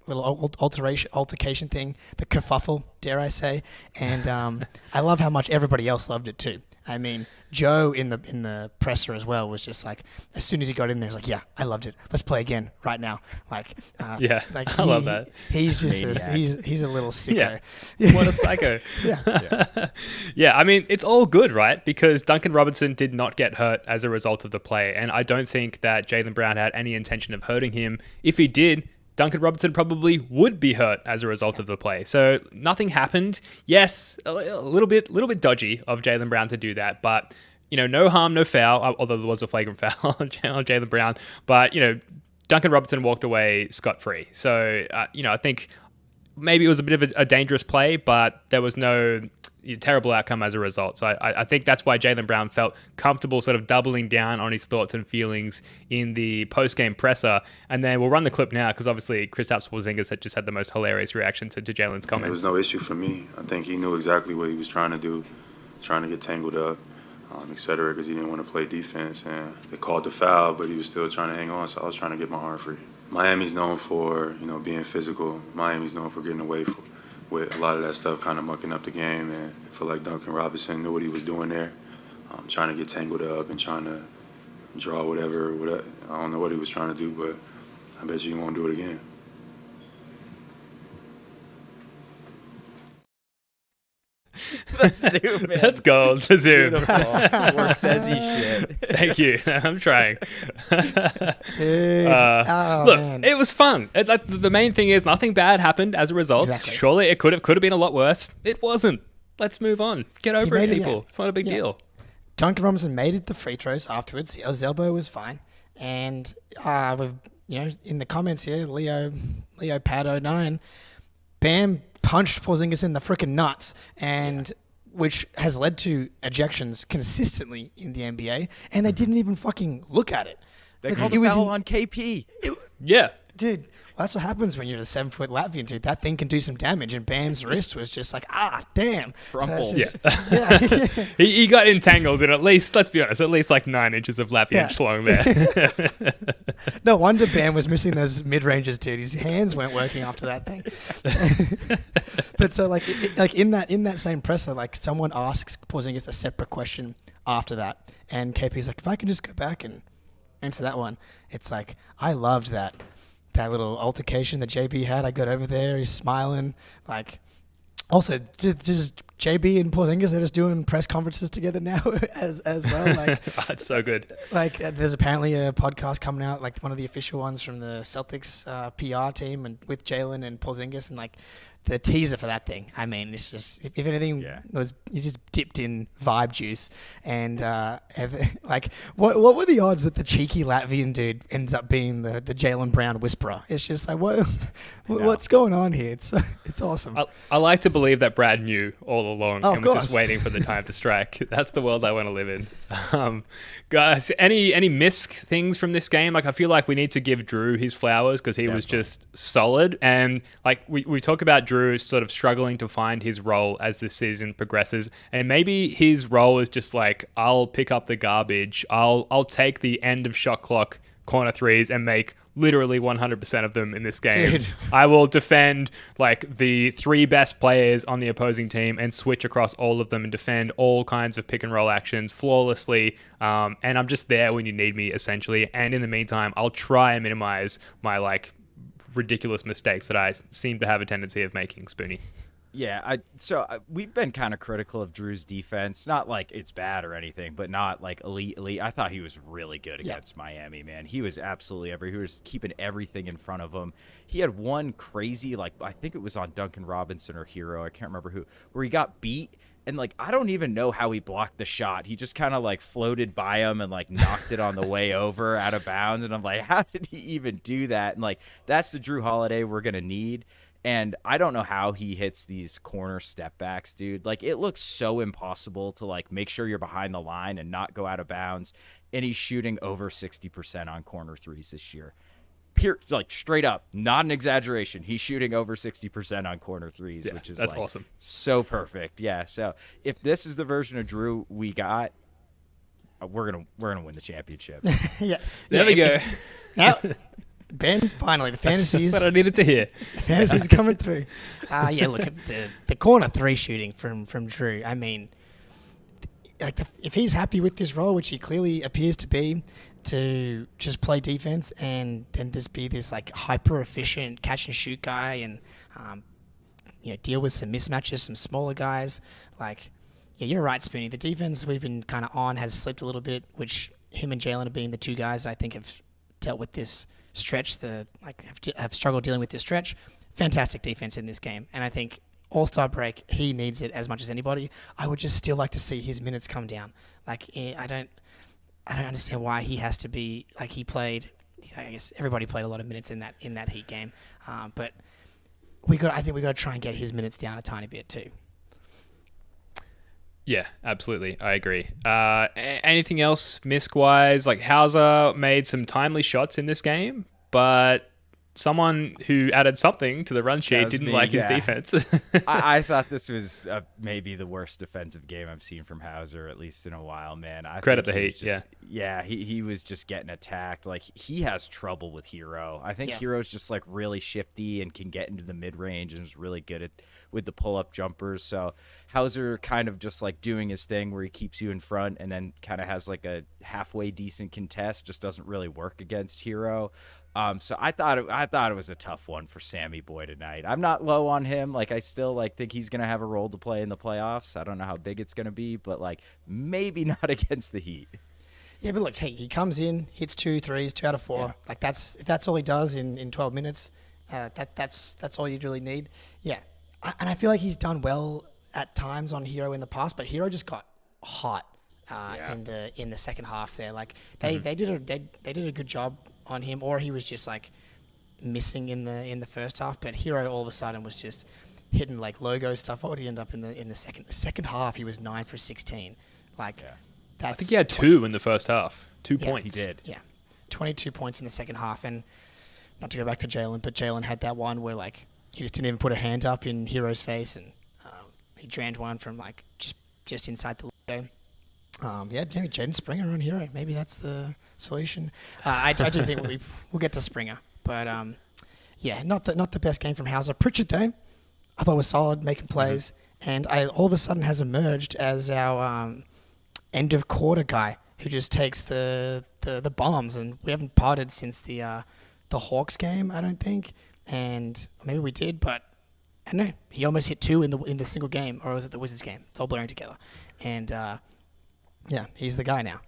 little altercation thing, the kerfuffle, dare I say, and I love how much everybody else loved it too. I mean, Joe in the presser as well was just like, as soon as he got in there, he's like, yeah, I loved it. Let's play again right now. Like, I love that. He's just he's a little sicko. Yeah. What a psycho. Yeah. I mean, it's all good, right? Because Duncan Robinson did not get hurt as a result of the play, and I don't think that Jaylen Brown had any intention of hurting him. If he did, Duncan Robinson probably would be hurt as a result of the play. So nothing happened. Yes, a little bit dodgy of Jaylen Brown to do that, but no harm, no foul. Although there was a flagrant foul on Jaylen Brown, but Duncan Robinson walked away scot-free. So, I think maybe it was a bit of a dangerous play, but there was no terrible outcome as a result. So I think that's why Jaylen Brown felt comfortable sort of doubling down on his thoughts and feelings in the post-game presser. And then we'll run the clip now because obviously Kristaps Porzingis had just had the most hilarious reaction to Jaylen's comments. It was no issue for me. I think he knew exactly what he was trying to do, trying to get tangled up, et cetera, because he didn't want to play defense. And they called the foul, but he was still trying to hang on, so I was trying to get my arm free. Miami's known for, being physical. Miami's known for getting away with a lot of that stuff, kind of mucking up the game. And I feel like Duncan Robinson knew what he was doing there, trying to get tangled up and trying to draw whatever. I don't know what he was trying to do, but I bet you he won't do it again. The zoom in. Let's go. The zoom. Beautiful. Scorsese shit. Thank you. I'm trying. Dude. Look, Man. it was fun. The main thing is nothing bad happened as a result. Exactly. Surely it could have been a lot worse. It wasn't. Let's move on. Get over it, made it, people. yeah. It's not a big deal. Duncan Robinson made it the free throws afterwards. His elbow was fine. And, in the comments here, Leo Pad 09, Bam punched Porzingis in the freaking nuts, and which has led to ejections consistently in the NBA, and they didn't even fucking look at it. They called a foul on KP. Yeah. Dude, well, that's what happens when you're a 7-foot Latvian dude. That thing can do some damage, and Bam's wrist was just like, damn. Crumpled. So it's just- He got entangled in at least, let's be honest, at least like 9 inches of Latvian schlong there. No wonder Bam was missing those mid-ranges, dude. His hands weren't working after that thing. But so, in that same presser, someone asks Porzingis a separate question after that, and KP's like, if I can just go back and answer that one, it's like, I loved that little altercation that JB had. I got over there, he's smiling. Also, just JB and Porzingis, they're just doing press conferences together now as well. That's so good. There's apparently a podcast coming out, one of the official ones from the Celtics PR team, and with Jaylen and Porzingis, and the teaser for that thing. I mean, it's just, if anything, you just dipped in vibe juice. And what were the odds that the cheeky Latvian dude ends up being the Jaylen Brown whisperer? It's just what's going on here? It's awesome. I like to believe that Brad knew all along Oh, and was just waiting for the time to strike. That's the world I want to live in. Guys, any missed things from this game? I feel like we need to give Drew his flowers because he was just solid. And we talk about Drew sort of struggling to find his role as this season progresses. And maybe his role is just I'll pick up the garbage. I'll take the end of shot clock corner threes and make literally 100% of them in this game. Dude. I will defend the 3 best players on the opposing team and switch across all of them and defend all kinds of pick and roll actions flawlessly. And I'm just there when you need me, essentially. And in the meantime, I'll try and minimize my ridiculous mistakes that I seem to have a tendency of making, Spoonie. Yeah, we've been kind of critical of Drew's defense. Not it's bad or anything, but not elite. I thought he was really good against Miami, man. He was absolutely he was keeping everything in front of him. He had one crazy, I think it was on Duncan Robinson or Hero, I can't remember who, where he got beat. And I don't even know how he blocked the shot. He just kind of floated by him and knocked it on the way over out of bounds. And I'm like, how did he even do that? And that's the Drew Holiday we're going to need. And I don't know how he hits these corner step backs, dude. It looks so impossible to make sure you're behind the line and not go out of bounds. And he's shooting over 60% on corner threes this year. Straight up, not an exaggeration. He's shooting over 60% on corner threes, which is that's awesome. So perfect. Yeah. So if this is the version of Drew we got, we're gonna win the championship. Yeah. There we go. Now, Ben, finally, the fantasies. That's what I needed to hear. The fantasies coming through. Look at the corner 3 shooting from Drew. I mean, if he's happy with this role, which he clearly appears to be, to just play defense and then just be this hyper efficient catch and shoot guy, and deal with some mismatches, some smaller guys. You're right, Spoonie. The defense we've been kind of on has slipped a little bit, which him and Jaylen have been the 2 guys that I think have dealt with this stretch. Have struggled dealing with this stretch. Fantastic defense in this game, and I think All-Star break, he needs it as much as anybody. I would just still like to see his minutes come down. I don't understand why he has to be he played I guess everybody played a lot of minutes in that Heat game, but I think we got to try and get his minutes down a tiny bit too. Yeah, absolutely. I agree. Anything else misc-wise? Like Hauser made some timely shots in this game, but someone who added something to the run sheet didn't like his defense. I thought this was maybe the worst defensive game I've seen from Hauser, at least in a while, man. Credit the Heat, Yeah, he was just getting attacked. Like, he has trouble with Hero. I think Hero's just, like, really shifty and can get into the mid-range and is really good with the pull-up jumpers. So Hauser kind of just, like, doing his thing where he keeps you in front and then kind of has, like, a halfway decent contest, just doesn't really work against Hero. So I thought it was a tough one for Sammy Boy tonight. I'm not low on him. Like, I still think he's gonna have a role to play in the playoffs. I don't know how big it's gonna be, but maybe not against the Heat. Yeah, but look, hey, he comes in, hits 2 threes, 2 out of 4. Yeah. Like if that's all he does in 12 minutes, that's all you really need. Yeah, and I feel like he's done well at times on Hero in the past, but Hero just got hot in the second half there. Like they did a good job on him, or he was just missing in the first half. But Hero all of a sudden was just hitting logo stuff. What would he end up in the second half? He was 9 for 16. I think he had 2 in the first half. 2 points. He did. Yeah, 22 points in the second half. And not to go back to Jalen, but Jalen had that one where he just didn't even put a hand up in Hero's face, and he drained one from just inside the logo. Maybe Jaden Springer on Hero. Maybe that's the solution. I do think we'll get to Springer, but not the best game from Hauser. Pritchard though, I thought was solid, making plays, and all of a sudden has emerged as our end of quarter guy who just takes the bombs, and we haven't parted since the Hawks game, I don't think, and maybe we did, but I don't know. He almost hit 2 in the single game, or was it the Wizards game? It's all blurring together, and he's the guy now.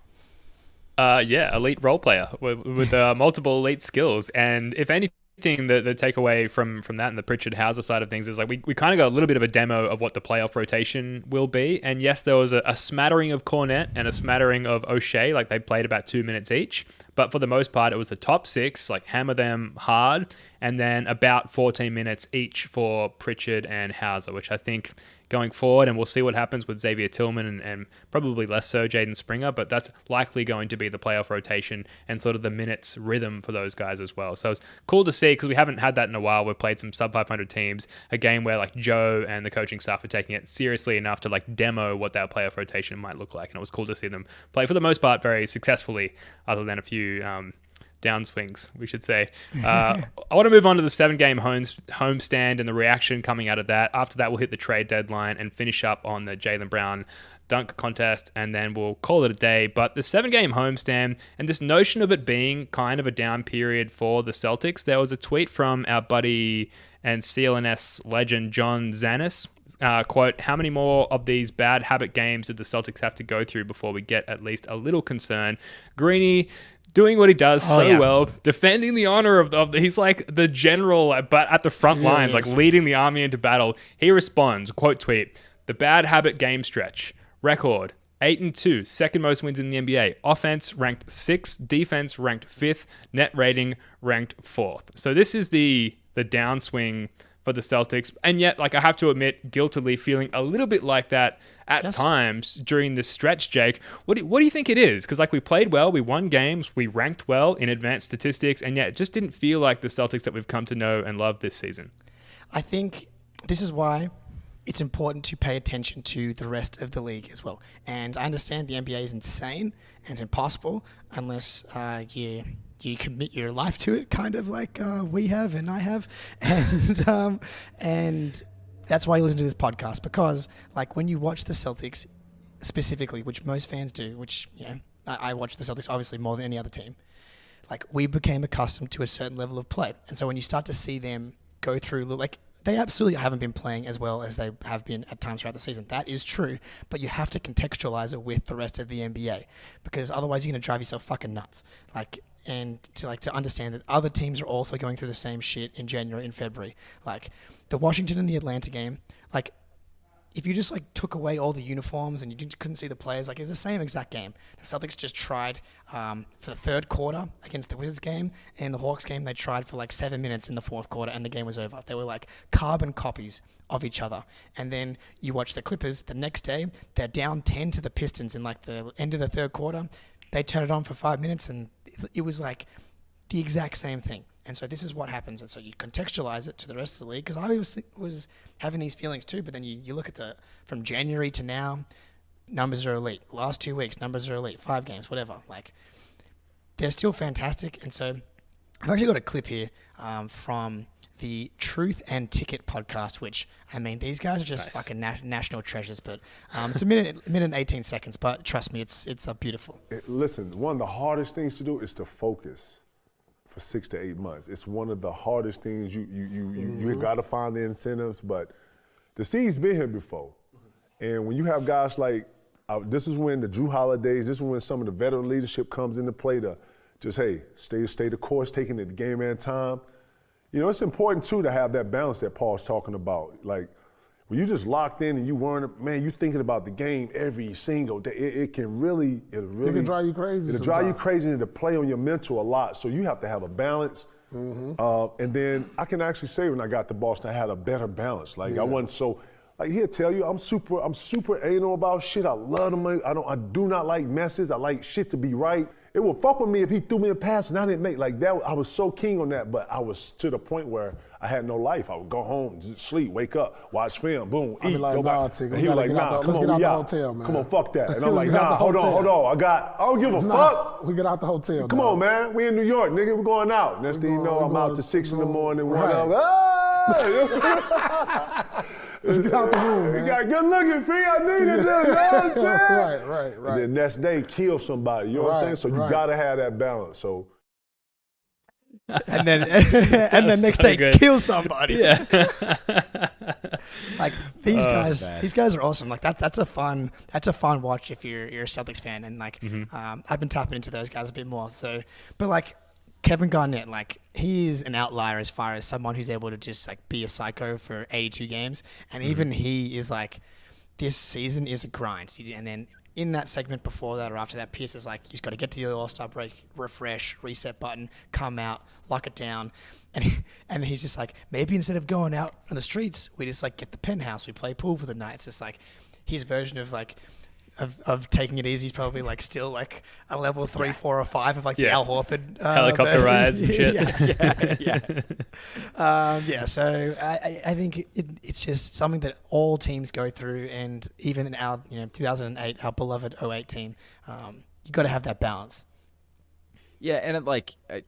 Elite role player with multiple elite skills. And if anything, the takeaway from that and the Pritchard Hauser side of things is we kind of got a little bit of a demo of what the playoff rotation will be. And yes, there was a smattering of Cornette and a smattering of O'Shea. They played about 2 minutes each. But for the most part, it was the top 6, hammer them hard. And then about 14 minutes each for Pritchard and Hauser, which I think going forward, and we'll see what happens with Xavier Tillman and probably less so Jaden Springer, but that's likely going to be the playoff rotation and sort of the minutes rhythm for those guys as well. So it's cool to see because we haven't had that in a while. We've played some sub 500 teams, a game where Joe and the coaching staff are taking it seriously enough to demo what that playoff rotation might look like. And it was cool to see them play for the most part very successfully, other than a few downswings, we should say. I want to move on to the 7-game homestand and the reaction coming out of that. After that, we'll hit the trade deadline and finish up on the Jaylen Brown dunk contest, and then we'll call it a day. But the 7-game homestand and this notion of it being kind of a down period for the Celtics, there was a tweet from our buddy and CLNS legend John Zanis. Quote, how many more of these bad habit games did the Celtics have to go through before we get at least a little concern? Greeny doing what he does well, defending the honor of he's like the general, but at the front lines, leading the army into battle. He responds, quote tweet, the bad habit game stretch, record, 8-2, second most wins in the NBA. Offense ranked 6th, defense ranked 5th, net rating ranked 4th. So this is the downswing for the Celtics. And yet, I have to admit, guiltily feeling a little bit like that at times during this stretch, Jake. What do you think it is? Because we played well, we won games, we ranked well in advanced statistics, and yet it just didn't feel like the Celtics that we've come to know and love this season. I think this is why it's important to pay attention to the rest of the league as well. And I understand the NBA is insane and it's impossible unless you commit your life to it, kind of like we have and I have. And that's why you listen to this podcast, because when you watch the Celtics specifically, which most fans do, which, I watch the Celtics obviously more than any other team, we became accustomed to a certain level of play. And so when you start to see them go through, they absolutely haven't been playing as well as they have been at times throughout the season. That is true, but you have to contextualize it with the rest of the NBA, because otherwise you're going to drive yourself fucking nuts. And to understand that other teams are also going through the same shit in January and February. The Washington and the Atlanta game, if you just like took away all the uniforms and you couldn't see the players, like it's the same exact game. The Celtics just tried for the third quarter against the Wizards game, and the Hawks game they tried for like 7 minutes in the fourth quarter, and the game was over. They were like carbon copies of each other. And then you watch the Clippers the next day, they're down 10 to the Pistons in like the end of the third quarter. They turn it on for 5 minutes, and it was like the exact same thing. And so this is what happens. And so you contextualize it to the rest of the league, because I was having these feelings too. But then you look at from January to now, numbers are elite. Last 2 weeks, numbers are elite. 5 games, whatever. Like, they're still fantastic. And so I've actually got a clip here from the Truth and Ticket podcast, which, I mean, these guys are just fucking national treasures. But it's a minute and 18 seconds. But trust me, it's beautiful. Listen, one of the hardest things to do is to focus for 6 to 8 months. It's one of the hardest things. You got to find the incentives, but the seed's been here before. And when you have guys like, this is when the Drew Holidays, this is when some of the veteran leadership comes into play to just, hey, stay the course, taking it the game at a time. You know, it's important too to have that balance that Paul's talking about. Like, when you just locked in and you weren't, man, you thinking about the game every single day. It can really. It can drive you crazy. It'll drive you crazy, and it'll play on your mental a lot. So you have to have a balance. And then I can actually say when I got to Boston, I had a better balance. Like I wasn't so. Like he'll tell you, I'm super anal about shit. I love them. I do not like messes. I like shit to be right. It would fuck with me if he threw me a pass and I didn't make like that. I was so keen on that, but I was to the point where I had no life. I would go home, just sleep, wake up, watch film, boom, eat, like, go nah, back. Tigger, And he was like, nah, come on, we out. Hotel, man. Come on, fuck that. And I'm like, Let's get nah, out the hold hotel. on. I don't give a fuck. We get out the hotel. Come on, man. We in New York, nigga. We're going out. Next thing you know, I'm out to 6 in the morning. Let's get out the room, man. You got good looking, P. I needed this, you know what I'm saying? Right. And then next day, kill somebody, you know what I'm saying? So you gotta have that balance. So. And then next day, kill somebody. Yeah. Like these guys are awesome. Like that's a fun watch if you're a Celtics fan. And like I've been tapping into those guys a bit more. So, but like Kevin Garnett, like he's an outlier as far as someone who's able to just like be a psycho for 82 games. And even he is like, this season is a grind. And then in that segment before that or after that, Pierce is like, he's got to get to the All-Star break, refresh, reset button, come out, lock it down. And he's just like, maybe instead of going out on the streets, we just like get the penthouse, we play pool for the night. It's just like his version of like, of taking it easy is probably like still like a level 3, 4, or 5 of like the Al Horford helicopter rides and shit. So I think it's just something that all teams go through, and even in our 2008, our beloved 08 team, you got to have that balance. Yeah, and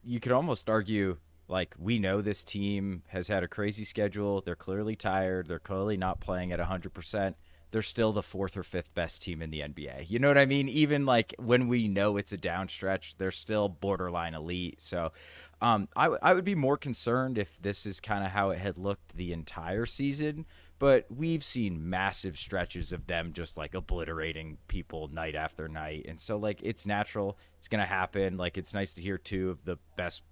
you could almost argue like we know this team has had a crazy schedule. They're clearly tired. They're clearly not playing at 100%. They're still the 4th or 5th best team in the NBA. You know what I mean? Even like when we know it's a down stretch, they're still borderline elite. So I would be more concerned if this is kind of how it had looked the entire season. But we've seen massive stretches of them just like obliterating people night after night. And so like it's natural. It's going to happen. Like it's nice to hear 2 of the best,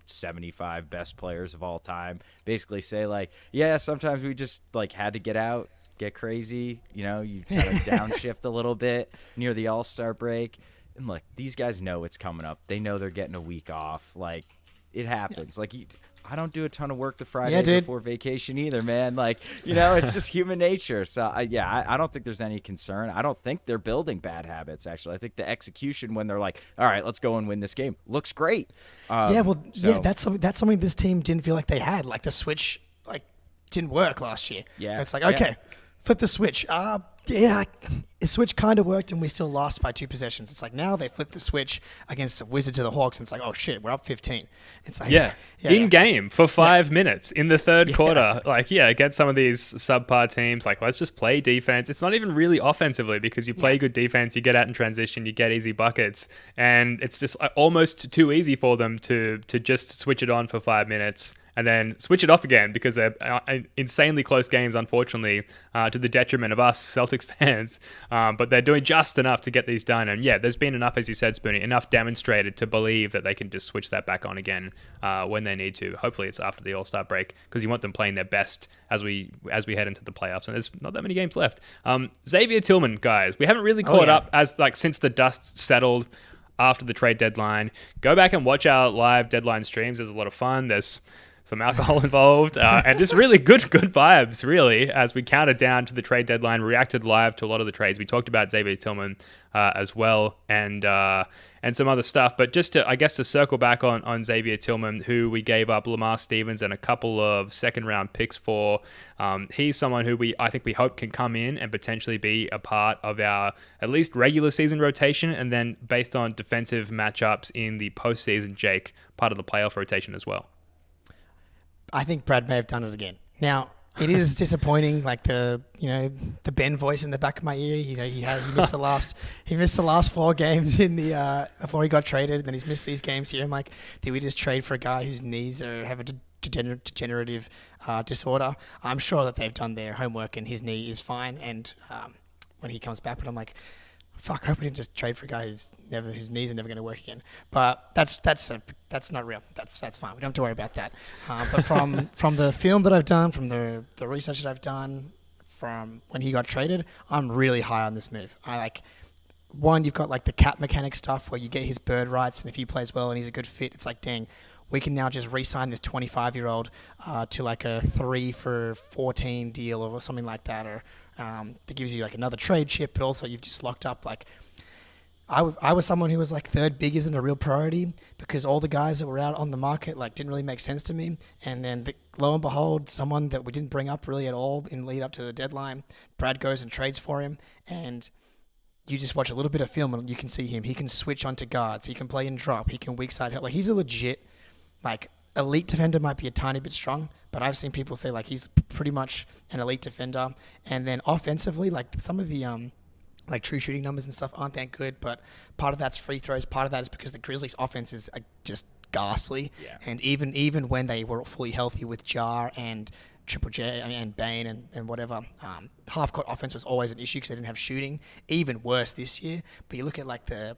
75 best players of all time basically say like, yeah, sometimes we just like had to get out. Get crazy, you kind of downshift a little bit near the All-Star break. And look, these guys know it's coming up. They know they're getting a week off. Like, it happens. Like, I don't do a ton of work the Friday before vacation either, man. Like, it's just human nature. So, I don't think there's any concern. I don't think they're building bad habits, actually. I think the execution when they're like, all right, let's go and win this game, looks great. That's something this team didn't feel like they had. Like, the switch, didn't work last year. Yeah. It's like, okay. Flip the switch. The switch kind of worked, and we still lost by 2 possessions. It's like now they flipped the switch against the Wizards or the Hawks, and it's like, oh shit, we're up 15. It's like in game for 5 minutes in the third quarter. Like, get some of these subpar teams. Like, let's just play defense. It's not even really offensively because you play good defense, you get out in transition, you get easy buckets, and it's just almost too easy for them to just switch it on for 5 minutes and then switch it off again because they're insanely close games, unfortunately, to the detriment of us Celtics fans. But they're doing just enough to get these done. And yeah, there's been enough, as you said, Spoonie, enough demonstrated to believe that they can just switch that back on again when they need to. Hopefully it's after the All-Star break because you want them playing their best as we head into the playoffs. And there's not that many games left. Xavier Tillman, guys, we haven't really caught up since the dust settled after the trade deadline. Go back and watch our live deadline streams. There's a lot of fun. There's some alcohol involved, and just really good vibes, really, as we counted down to the trade deadline, reacted live to a lot of the trades. We talked about Xavier Tillman as well, and some other stuff. But just to circle back on Xavier Tillman, who we gave up Lamar Stevens and a couple of second-round picks for. He's someone who I think we hope can come in and potentially be a part of our at least regular season rotation, and then based on defensive matchups in the postseason, Jake, part of the playoff rotation as well. I think Brad may have done it again. Now, it is disappointing, like the Ben voice in the back of my ear. He missed the last 4 games in the before he got traded, and then he's missed these games here. I'm like, did we just trade for a guy whose knees have a degenerative disorder? I'm sure that they've done their homework and his knee is fine. And when he comes back, but I'm like, fuck, I hope we didn't just trade for a guy whose knees are never going to work again. But that's not real. That's fine. We don't have to worry about that. But from the film that I've done, from the research that I've done, from when he got traded, I'm really high on this move. One, you've got like the cap mechanic stuff where you get his bird rights, and if he plays well and he's a good fit, it's like, dang, we can now just re-sign this 25-year-old to like a 3 for 14 deal or something like that, or that gives you like another trade chip, but also you've just locked up like. I was someone who was like third big isn't a real priority because all the guys that were out on the market like didn't really make sense to me. And then lo and behold, someone that we didn't bring up really at all in lead up to the deadline, Brad goes and trades for him, and you just watch a little bit of film and you can see him. He can switch onto guards. He can play in drop. He can weak side help. Like he's a legit like elite defender. Might be a tiny bit strong, but I've seen people say like he's pretty much an elite defender. And then offensively, like some of the like true shooting numbers and stuff aren't that good, but part of that's free throws. Part of that is because the Grizzlies' offense is just ghastly. Yeah. And even when they were fully healthy with Jar and Triple J and Bane and whatever, half-court offense was always an issue because they didn't have shooting. Even worse this year. But you look at like the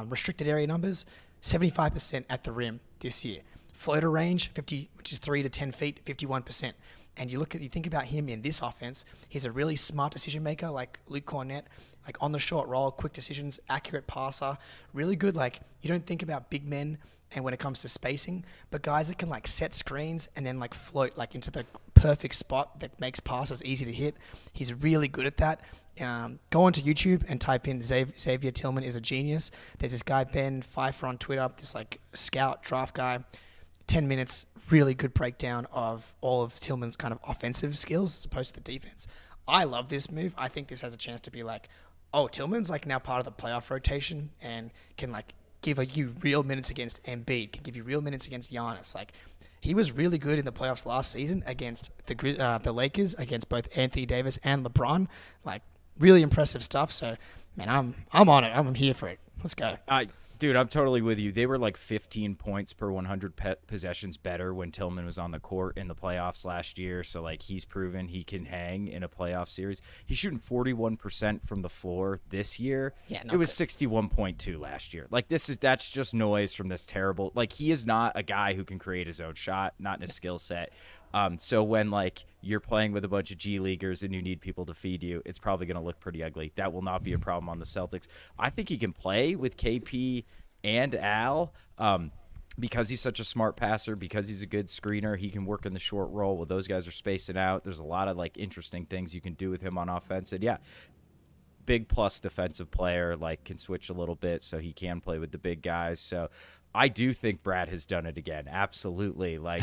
restricted area numbers, 75% at the rim this year. Floater range, 50, which is 3 to 10 feet, 51%. And you think about him in this offense, he's a really smart decision maker like Luke Cornett, like on the short roll, quick decisions, accurate passer, really good. Like you don't think about big men and when it comes to spacing, but guys that can like set screens and then like float like into the perfect spot that makes passes easy to hit. He's really good at that. Go onto YouTube and type in Xavier Tillman is a genius. There's this guy, Ben Pfeiffer on Twitter, this like scout draft guy. 10 minutes, really good breakdown of all of Tillman's kind of offensive skills as opposed to the defense. I love this move. I think this has a chance to be like, oh, Tillman's like now part of the playoff rotation and can like give you real minutes against Embiid, can give you real minutes against Giannis. Like he was really good in the playoffs last season against the Lakers, against both Anthony Davis and LeBron. Like really impressive stuff. So man, I'm on it. I'm here for it. Let's go. Dude, I'm totally with you. They were like 15 points per 100 possessions better when Tillman was on the court in the playoffs last year. So, like, he's proven he can hang in a playoff series. He's shooting 41% from the floor this year. Yeah, it was 61.2 last year. Like, that's just noise from this terrible. Like, he is not a guy who can create his own shot, not in his skill set. So when like you're playing with a bunch of G Leaguers and you need people to feed you, it's probably going to look pretty ugly. That will not be a problem on the Celtics. I think he can play with KP and Al because he's such a smart passer, because he's a good screener. He can work in the short roll while those guys are spacing out. There's a lot of like interesting things you can do with him on offense. And yeah, big plus defensive player, like can switch a little bit so he can play with the big guys. So I do think Brad has done it again. Absolutely. Like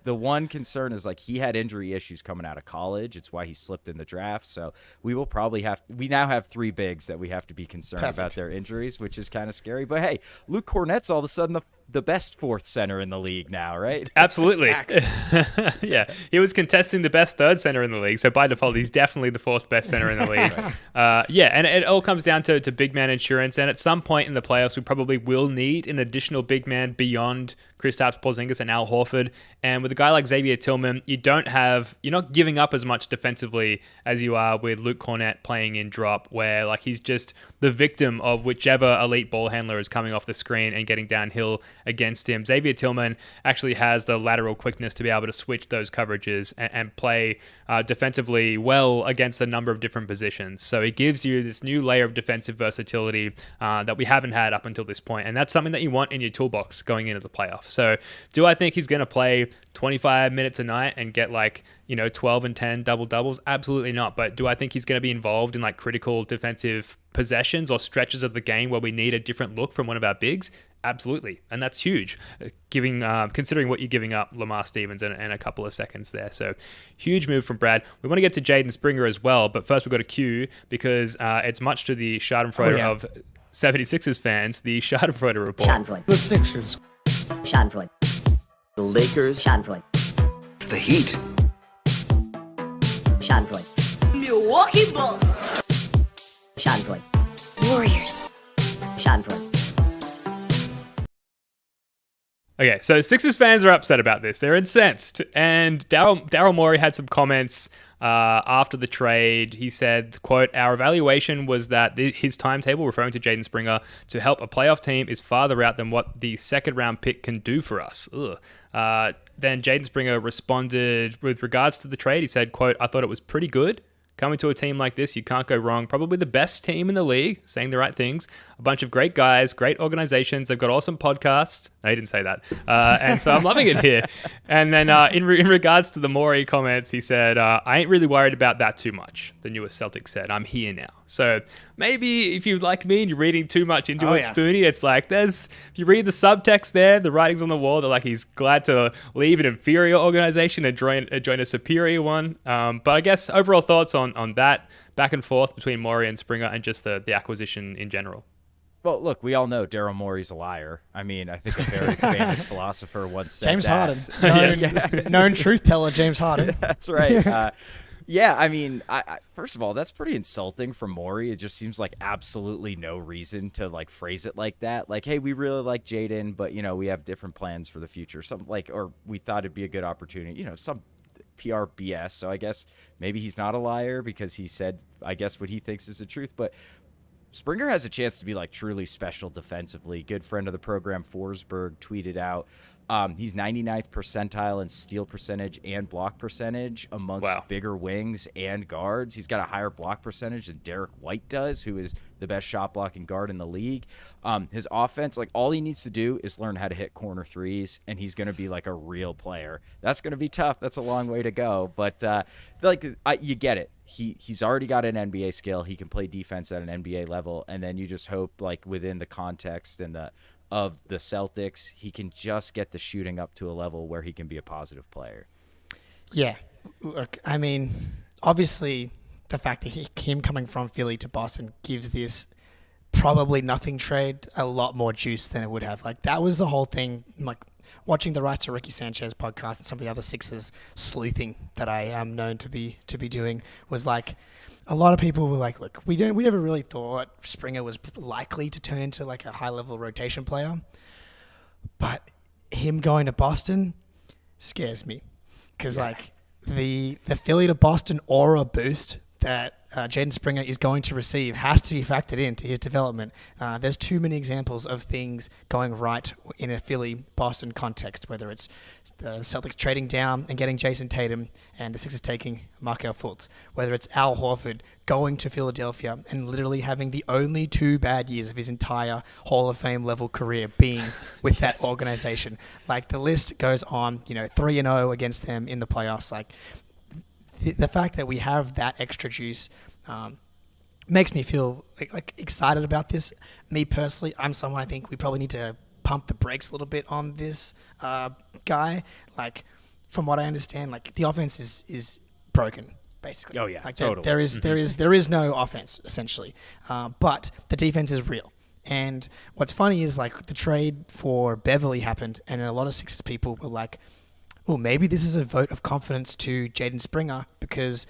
the one concern is like he had injury issues coming out of college. It's why he slipped in the draft. So we will probably we now have 3 bigs that we have to be concerned about their injuries, which is kind of scary. But hey, Luke Cornett's all of a sudden the best 4th center in the league now, right? Absolutely. Yeah. He was contesting the best 3rd center in the league. So by default, he's definitely the 4th best center in the league. Yeah. And it all comes down to big man insurance. And at some point in the playoffs, we probably will need an additional big man beyond Kristaps Porzingis and Al Horford. And with a guy like Xavier Tillman, you're not giving up as much defensively as you are with Luke Cornett playing in drop, where like he's just the victim of whichever elite ball handler is coming off the screen and getting downhill against him. Xavier Tillman actually has the lateral quickness to be able to switch those coverages and play defensively well against a number of different positions. So it gives you this new layer of defensive versatility that we haven't had up until this point. And that's something that you want in your toolbox going into the playoffs. So do I think he's going to play 25 minutes a night and get 12 and 10 double-doubles? Absolutely not. But do I think he's going to be involved in critical defensive possessions or stretches of the game where we need a different look from one of our bigs? Absolutely. And that's huge, considering what you're giving up Lamar Stevens and a couple of seconds there. So huge move from Brad. We want to get to Jaden Springer as well, but first we've got a cue because it's much to the schadenfreude of 76ers fans, the Schadenfreude report. Schadenfreude. The Sixers. Schadenfreude. The Lakers. Schadenfreude. The Heat. Schadenfreude. Milwaukee Bucks. Schadenfreude. Warriors. Schadenfreude. Okay, so Sixers fans are upset about this. They're incensed. And Daryl Morey had some comments after the trade. He said, quote, "Our evaluation was that his timetable," referring to Jaden Springer, "to help a playoff team is farther out than what the second-round pick can do for us." Then Jaden Springer responded with regards to the trade. He said, quote, "I thought it was pretty good. Coming to a team like this, you can't go wrong. Probably the best team in the league," saying the right things. "A bunch of great guys, great organizations. They've got awesome podcasts." No, he didn't say that. And so I'm loving it here. And then in regards to the Morey comments, he said, "I ain't really worried about that too much." The newest Celtics said, "I'm here now." So maybe if you like me and you're reading too much into it, Spoonie, it's like if you read the subtext there, the writing's on the wall, they're like he's glad to leave an inferior organization and join a superior one. But I guess overall thoughts on that back and forth between Morey and Springer and just the acquisition in general. Well, look, we all know Daryl Morey's a liar. I mean, I think a very famous philosopher once said James that. Harden. Known truth teller, James Harden. That's right. Yeah, I mean, I first of all, that's pretty insulting from Morey. It just seems like absolutely no reason to phrase it like that. Like, hey, we really like Jaden, but we have different plans for the future. Or we thought it'd be a good opportunity. Some PR BS. So I guess maybe he's not a liar because he said, I guess, what he thinks is the truth. But Springer has a chance to be truly special defensively. Good friend of the program, Forsberg, tweeted out he's 99th percentile in steal percentage and block percentage amongst bigger wings and guards. He's got a higher block percentage than Derek White does, who is the best shot blocking guard in the league. His offense, all he needs to do is learn how to hit corner threes, and he's going to be a real player. That's going to be tough. That's a long way to go. But you get it. He's already got an NBA skill. He can play defense at an NBA level, and then you just hope within the context and of the Celtics, he can just get the shooting up to a level where he can be a positive player. Yeah. Look, I mean, obviously the fact that him coming from Philly to Boston gives this probably nothing trade a lot more juice than it would have. That was the whole thing. Watching the Rise to Ricky Sanchez podcast and some of the other Sixers sleuthing that I am known to be doing was a lot of people were like, look, we never really thought Springer was likely to turn into a high-level rotation player. But him going to Boston scares me. Because, the Philly to Boston aura boost that Jaden Springer is going to receive has to be factored into his development. There's too many examples of things going right in a Philly-Boston context, whether it's the Celtics trading down and getting Jason Tatum and the Sixers taking Markelle Fultz, whether it's Al Horford going to Philadelphia and literally having the only 2 bad years of his entire Hall of Fame level career being with that organization. The list goes on, 3-0 against them in the playoffs. The fact that we have that extra juice makes me feel excited about this. Me personally, I'm someone I think we probably need to pump the brakes a little bit on this guy. From what I understand, the offense is broken basically. Oh yeah, totally. There is no offense essentially, but the defense is real. And what's funny is the trade for Beverly happened, and a lot of Sixers people were like, well, maybe this is a vote of confidence to Jaden Springer because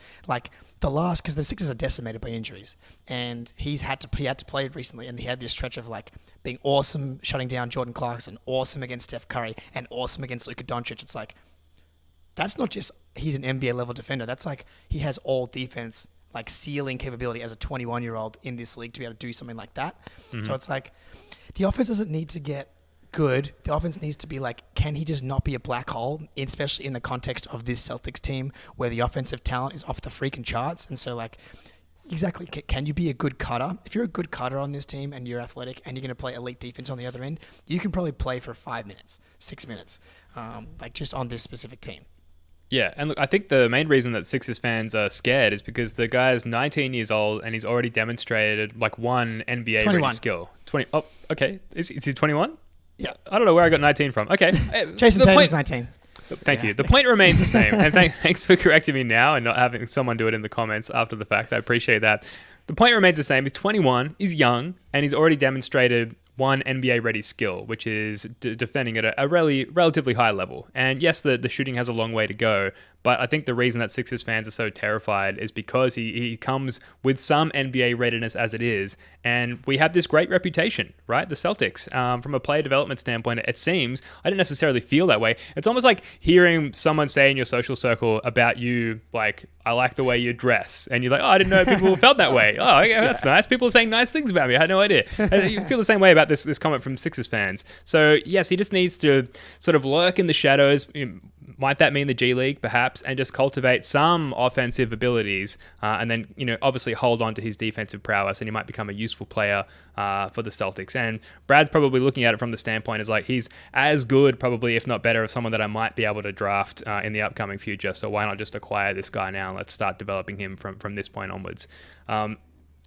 because the Sixers are decimated by injuries, and he had to play recently, and he had this stretch of like being awesome, shutting down Jordan Clarkson, awesome against Steph Curry, and awesome against Luka Doncic. It's like that's not just he's an NBA level defender. That's like he has all defense, like ceiling capability as a 21-year-old in this league to be able to do something like that. Mm-hmm. So it's like the offense doesn't need to get good. The offense needs to be like, can he just not be a black hole, especially in the context of this Celtics team where the offensive talent is off the freaking charts? And so like, exactly, can you be a good cutter? If you're a good cutter on this team and you're athletic and you're going to play elite defense on the other end, you can probably play for 5 minutes, 6 minutes, like just on this specific team. Yeah, and look, I think the main reason that Sixers fans are scared is because the guy's 19 years old and he's already demonstrated like one NBA ready skill. 20. Oh, okay. Is he 21? Yeah. I don't know where I got 19 from. Okay. Jason Tatum's 19. Thank you. The point remains the same. And thanks for correcting me now and not having someone do it in the comments after the fact. I appreciate that. The point remains the same. He's 21, he's young, and he's already demonstrated one NBA-ready skill, which is defending at a relatively high level. And yes, the shooting has a long way to go, but I think the reason that Sixers fans are so terrified is because he comes with some NBA readiness as it is, and we have this great reputation, right? The Celtics, from a player development standpoint, it seems, I didn't necessarily feel that way. It's almost like hearing someone say in your social circle about you, like, I like the way you dress, and you're like, oh, I didn't know people felt that way. Oh, yeah, that's nice. People are saying nice things about me. I had no idea. And you feel the same way about this comment from Sixers fans. So yes, he just needs to sort of lurk in the shadows. Might that mean the G League, perhaps, and just cultivate some offensive abilities, and then obviously hold on to his defensive prowess, and he might become a useful player for the Celtics. And Brad's probably looking at it from the standpoint as like he's as good, probably if not better, as someone that I might be able to draft in the upcoming future. So why not just acquire this guy now? Let's start developing him from this point onwards.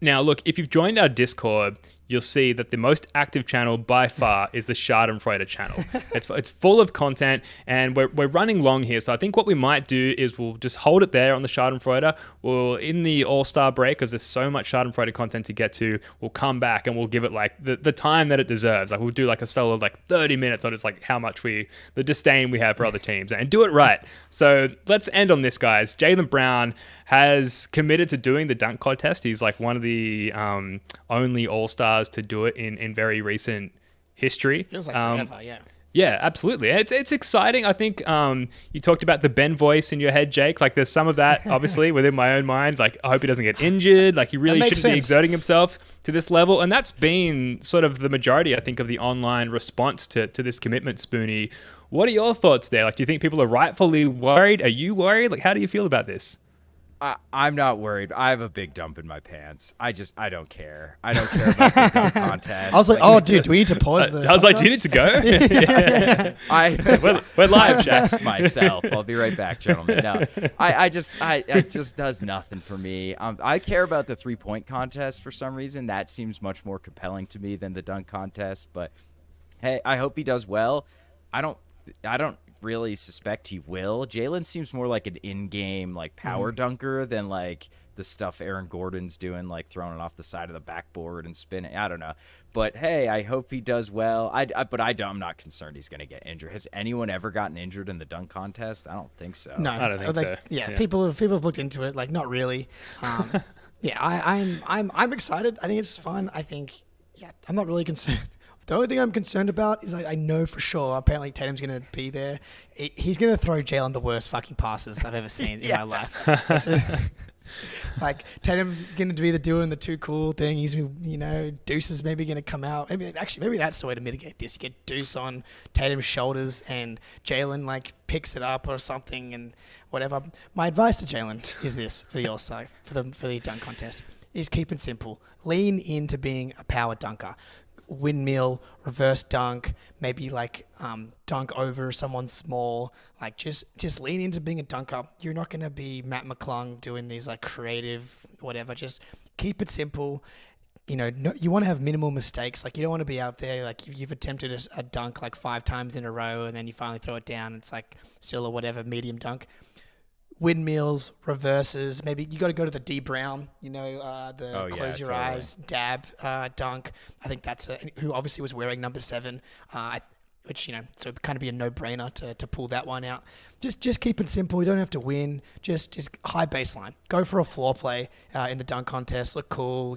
Now, look, if you've joined our Discord, you'll see that the most active channel by far is the Schadenfreude channel. It's full of content, and we're running long here. So I think what we might do is we'll just hold it there on the Schadenfreude. We'll, in the All-Star break, because there's so much Schadenfreude content to get to, we'll come back and we'll give it like the time that it deserves. Like we'll do like a solo like 30 minutes on just like how much the disdain we have for other teams, and do it right. So let's end on this, guys. Jaylen Brown has committed to doing the dunk contest. He's like one of the only All-Stars to do it in very recent history. Feels like forever, yeah. Yeah, absolutely. It's exciting. I think you talked about the Ben voice in your head, Jake. Like there's some of that obviously within my own mind. Like I hope he doesn't get injured. Like he really shouldn't be exerting himself to this level. And that's been sort of the majority, I think, of the online response to this commitment, Spoonie. What are your thoughts there? Like do you think people are rightfully worried? Are you worried? Like how do you feel about this? I'm not worried. I have a big dump in my pants. I don't care. I don't care about the dunk contest. I was like, oh, dude, do we need to pause the I was like, do you need to go? We're live, Shaq. Myself. I'll be right back, gentlemen. No, it just does nothing for me. I care about the 3-point contest for some reason. That seems much more compelling to me than the dunk contest. But hey, I hope he does well. I don't really suspect he will. Jaylen seems more like an in-game like power dunker than like the stuff Aaron Gordon's doing, like throwing it off the side of the backboard and spinning. I don't know, but hey, I hope he does well. I'm not concerned he's going to get injured. Has anyone ever gotten injured in the dunk contest? I don't think so. No, I don't think so. Yeah, people have looked into it. Like not really. Yeah, I'm excited. I think it's fun. I think I'm not really concerned. The only thing I'm concerned about is I know for sure apparently Tatum's going to be there. He's going to throw Jaylen the worst fucking passes I've ever seen in my life. Like Tatum's going to be doing the too cool thing. He's Deuce is maybe going to come out. Maybe that's the way to mitigate this. You get Deuce on Tatum's shoulders and Jaylen like picks it up or something and whatever. My advice to Jaylen is this for the All-Star for the dunk contest is keep it simple. Lean into being a power dunker. Windmill, reverse dunk, maybe like dunk over someone small. Like just lean into being a dunker. You're not going to be Matt McClung doing these like creative whatever. Just keep it simple. You want to have minimal mistakes. Like you don't want to be out there like you've attempted a dunk like 5 times in a row and then you finally throw it down. It's like still a whatever medium dunk. Windmills, reverses, maybe you got to go to the D Brown, close your eyes, dab, dunk. I think that's who obviously was wearing number 7. which, so it'd kind of be a no-brainer to pull that one out. Just keep it simple. You don't have to win. Just high baseline. Go for a floor play in the dunk contest. Look cool.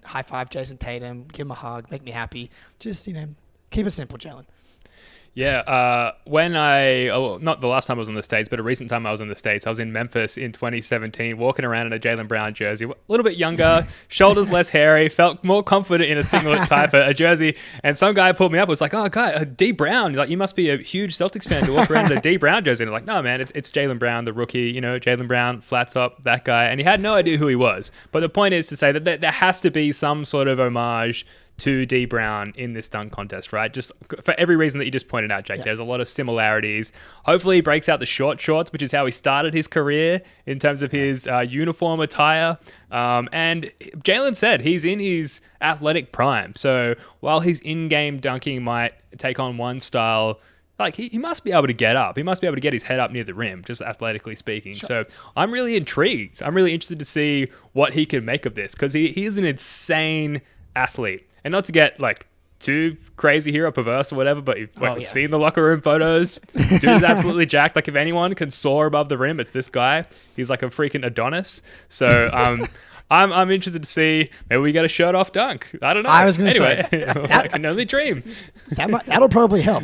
High five Jason Tatum. Give him a hug. Make me happy. Just, keep it simple, Jalen. Yeah, not the last time I was in the States, but a recent time I was in the States, I was in Memphis in 2017, walking around in a Jaylen Brown jersey, a little bit younger, shoulders less hairy, felt more confident in a singlet type of a jersey, and some guy pulled me up, was like, oh, guy, D. Brown, like, you must be a huge Celtics fan to walk around in a D. Brown jersey, and I'm like, no, man, it's Jaylen Brown, the rookie, Jaylen Brown, flat top, that guy, and he had no idea who he was, but the point is to say that there has to be some sort of homage to D. Brown in this dunk contest, right? Just for every reason that you just pointed out, Jake. Yeah. There's a lot of similarities. Hopefully he breaks out the short shorts, which is how he started his career in terms of his uniform attire. And Jalen said he's in his athletic prime. So while his in-game dunking might take on one style, like he must be able to get up. He must be able to get his head up near the rim, just athletically speaking. Sure. So I'm really intrigued. I'm really interested to see what he can make of this, because he is an insane athlete. And not to get like too crazy here or perverse or whatever, but we've seen the locker room photos. Dude's absolutely jacked. Like if anyone can soar above the rim, it's this guy. He's like a freaking Adonis. So I'm interested to see, maybe we get a shirt off dunk. I don't know. I was going to say, I can only dream. That'll probably help.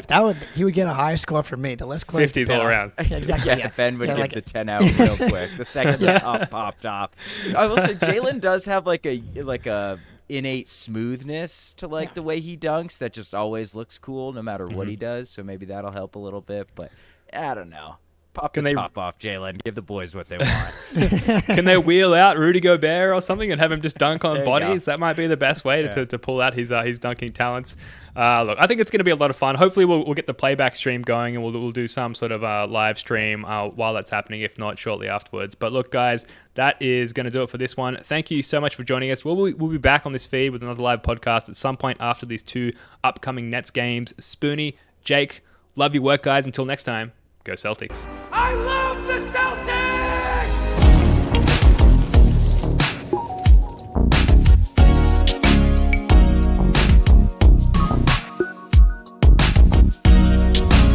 He would get a higher score from me. The less close 50s all around. Exactly. Yeah, Ben would get the 10 out real quick. The second up popped off. I will say Jalen does have like a innate smoothness to the way he dunks that just always looks cool no matter what he does. So maybe that'll help a little bit. But I don't know. Pop the top off, Jalen. Give the boys what they want. Can they wheel out Rudy Gobert or something and have him just dunk on bodies? That might be the best way to pull out his dunking talents. Look, I think it's going to be a lot of fun. Hopefully we'll get the playback stream going, and we'll do some sort of live stream while that's happening, if not shortly afterwards. But look, guys, that is going to do it for this one. Thank you so much for joining us. We'll be back on this feed with another live podcast at some point after these 2 upcoming Nets games. Spoonie, Jake, love your work, guys. Until next time, go Celtics. I love the Celtics!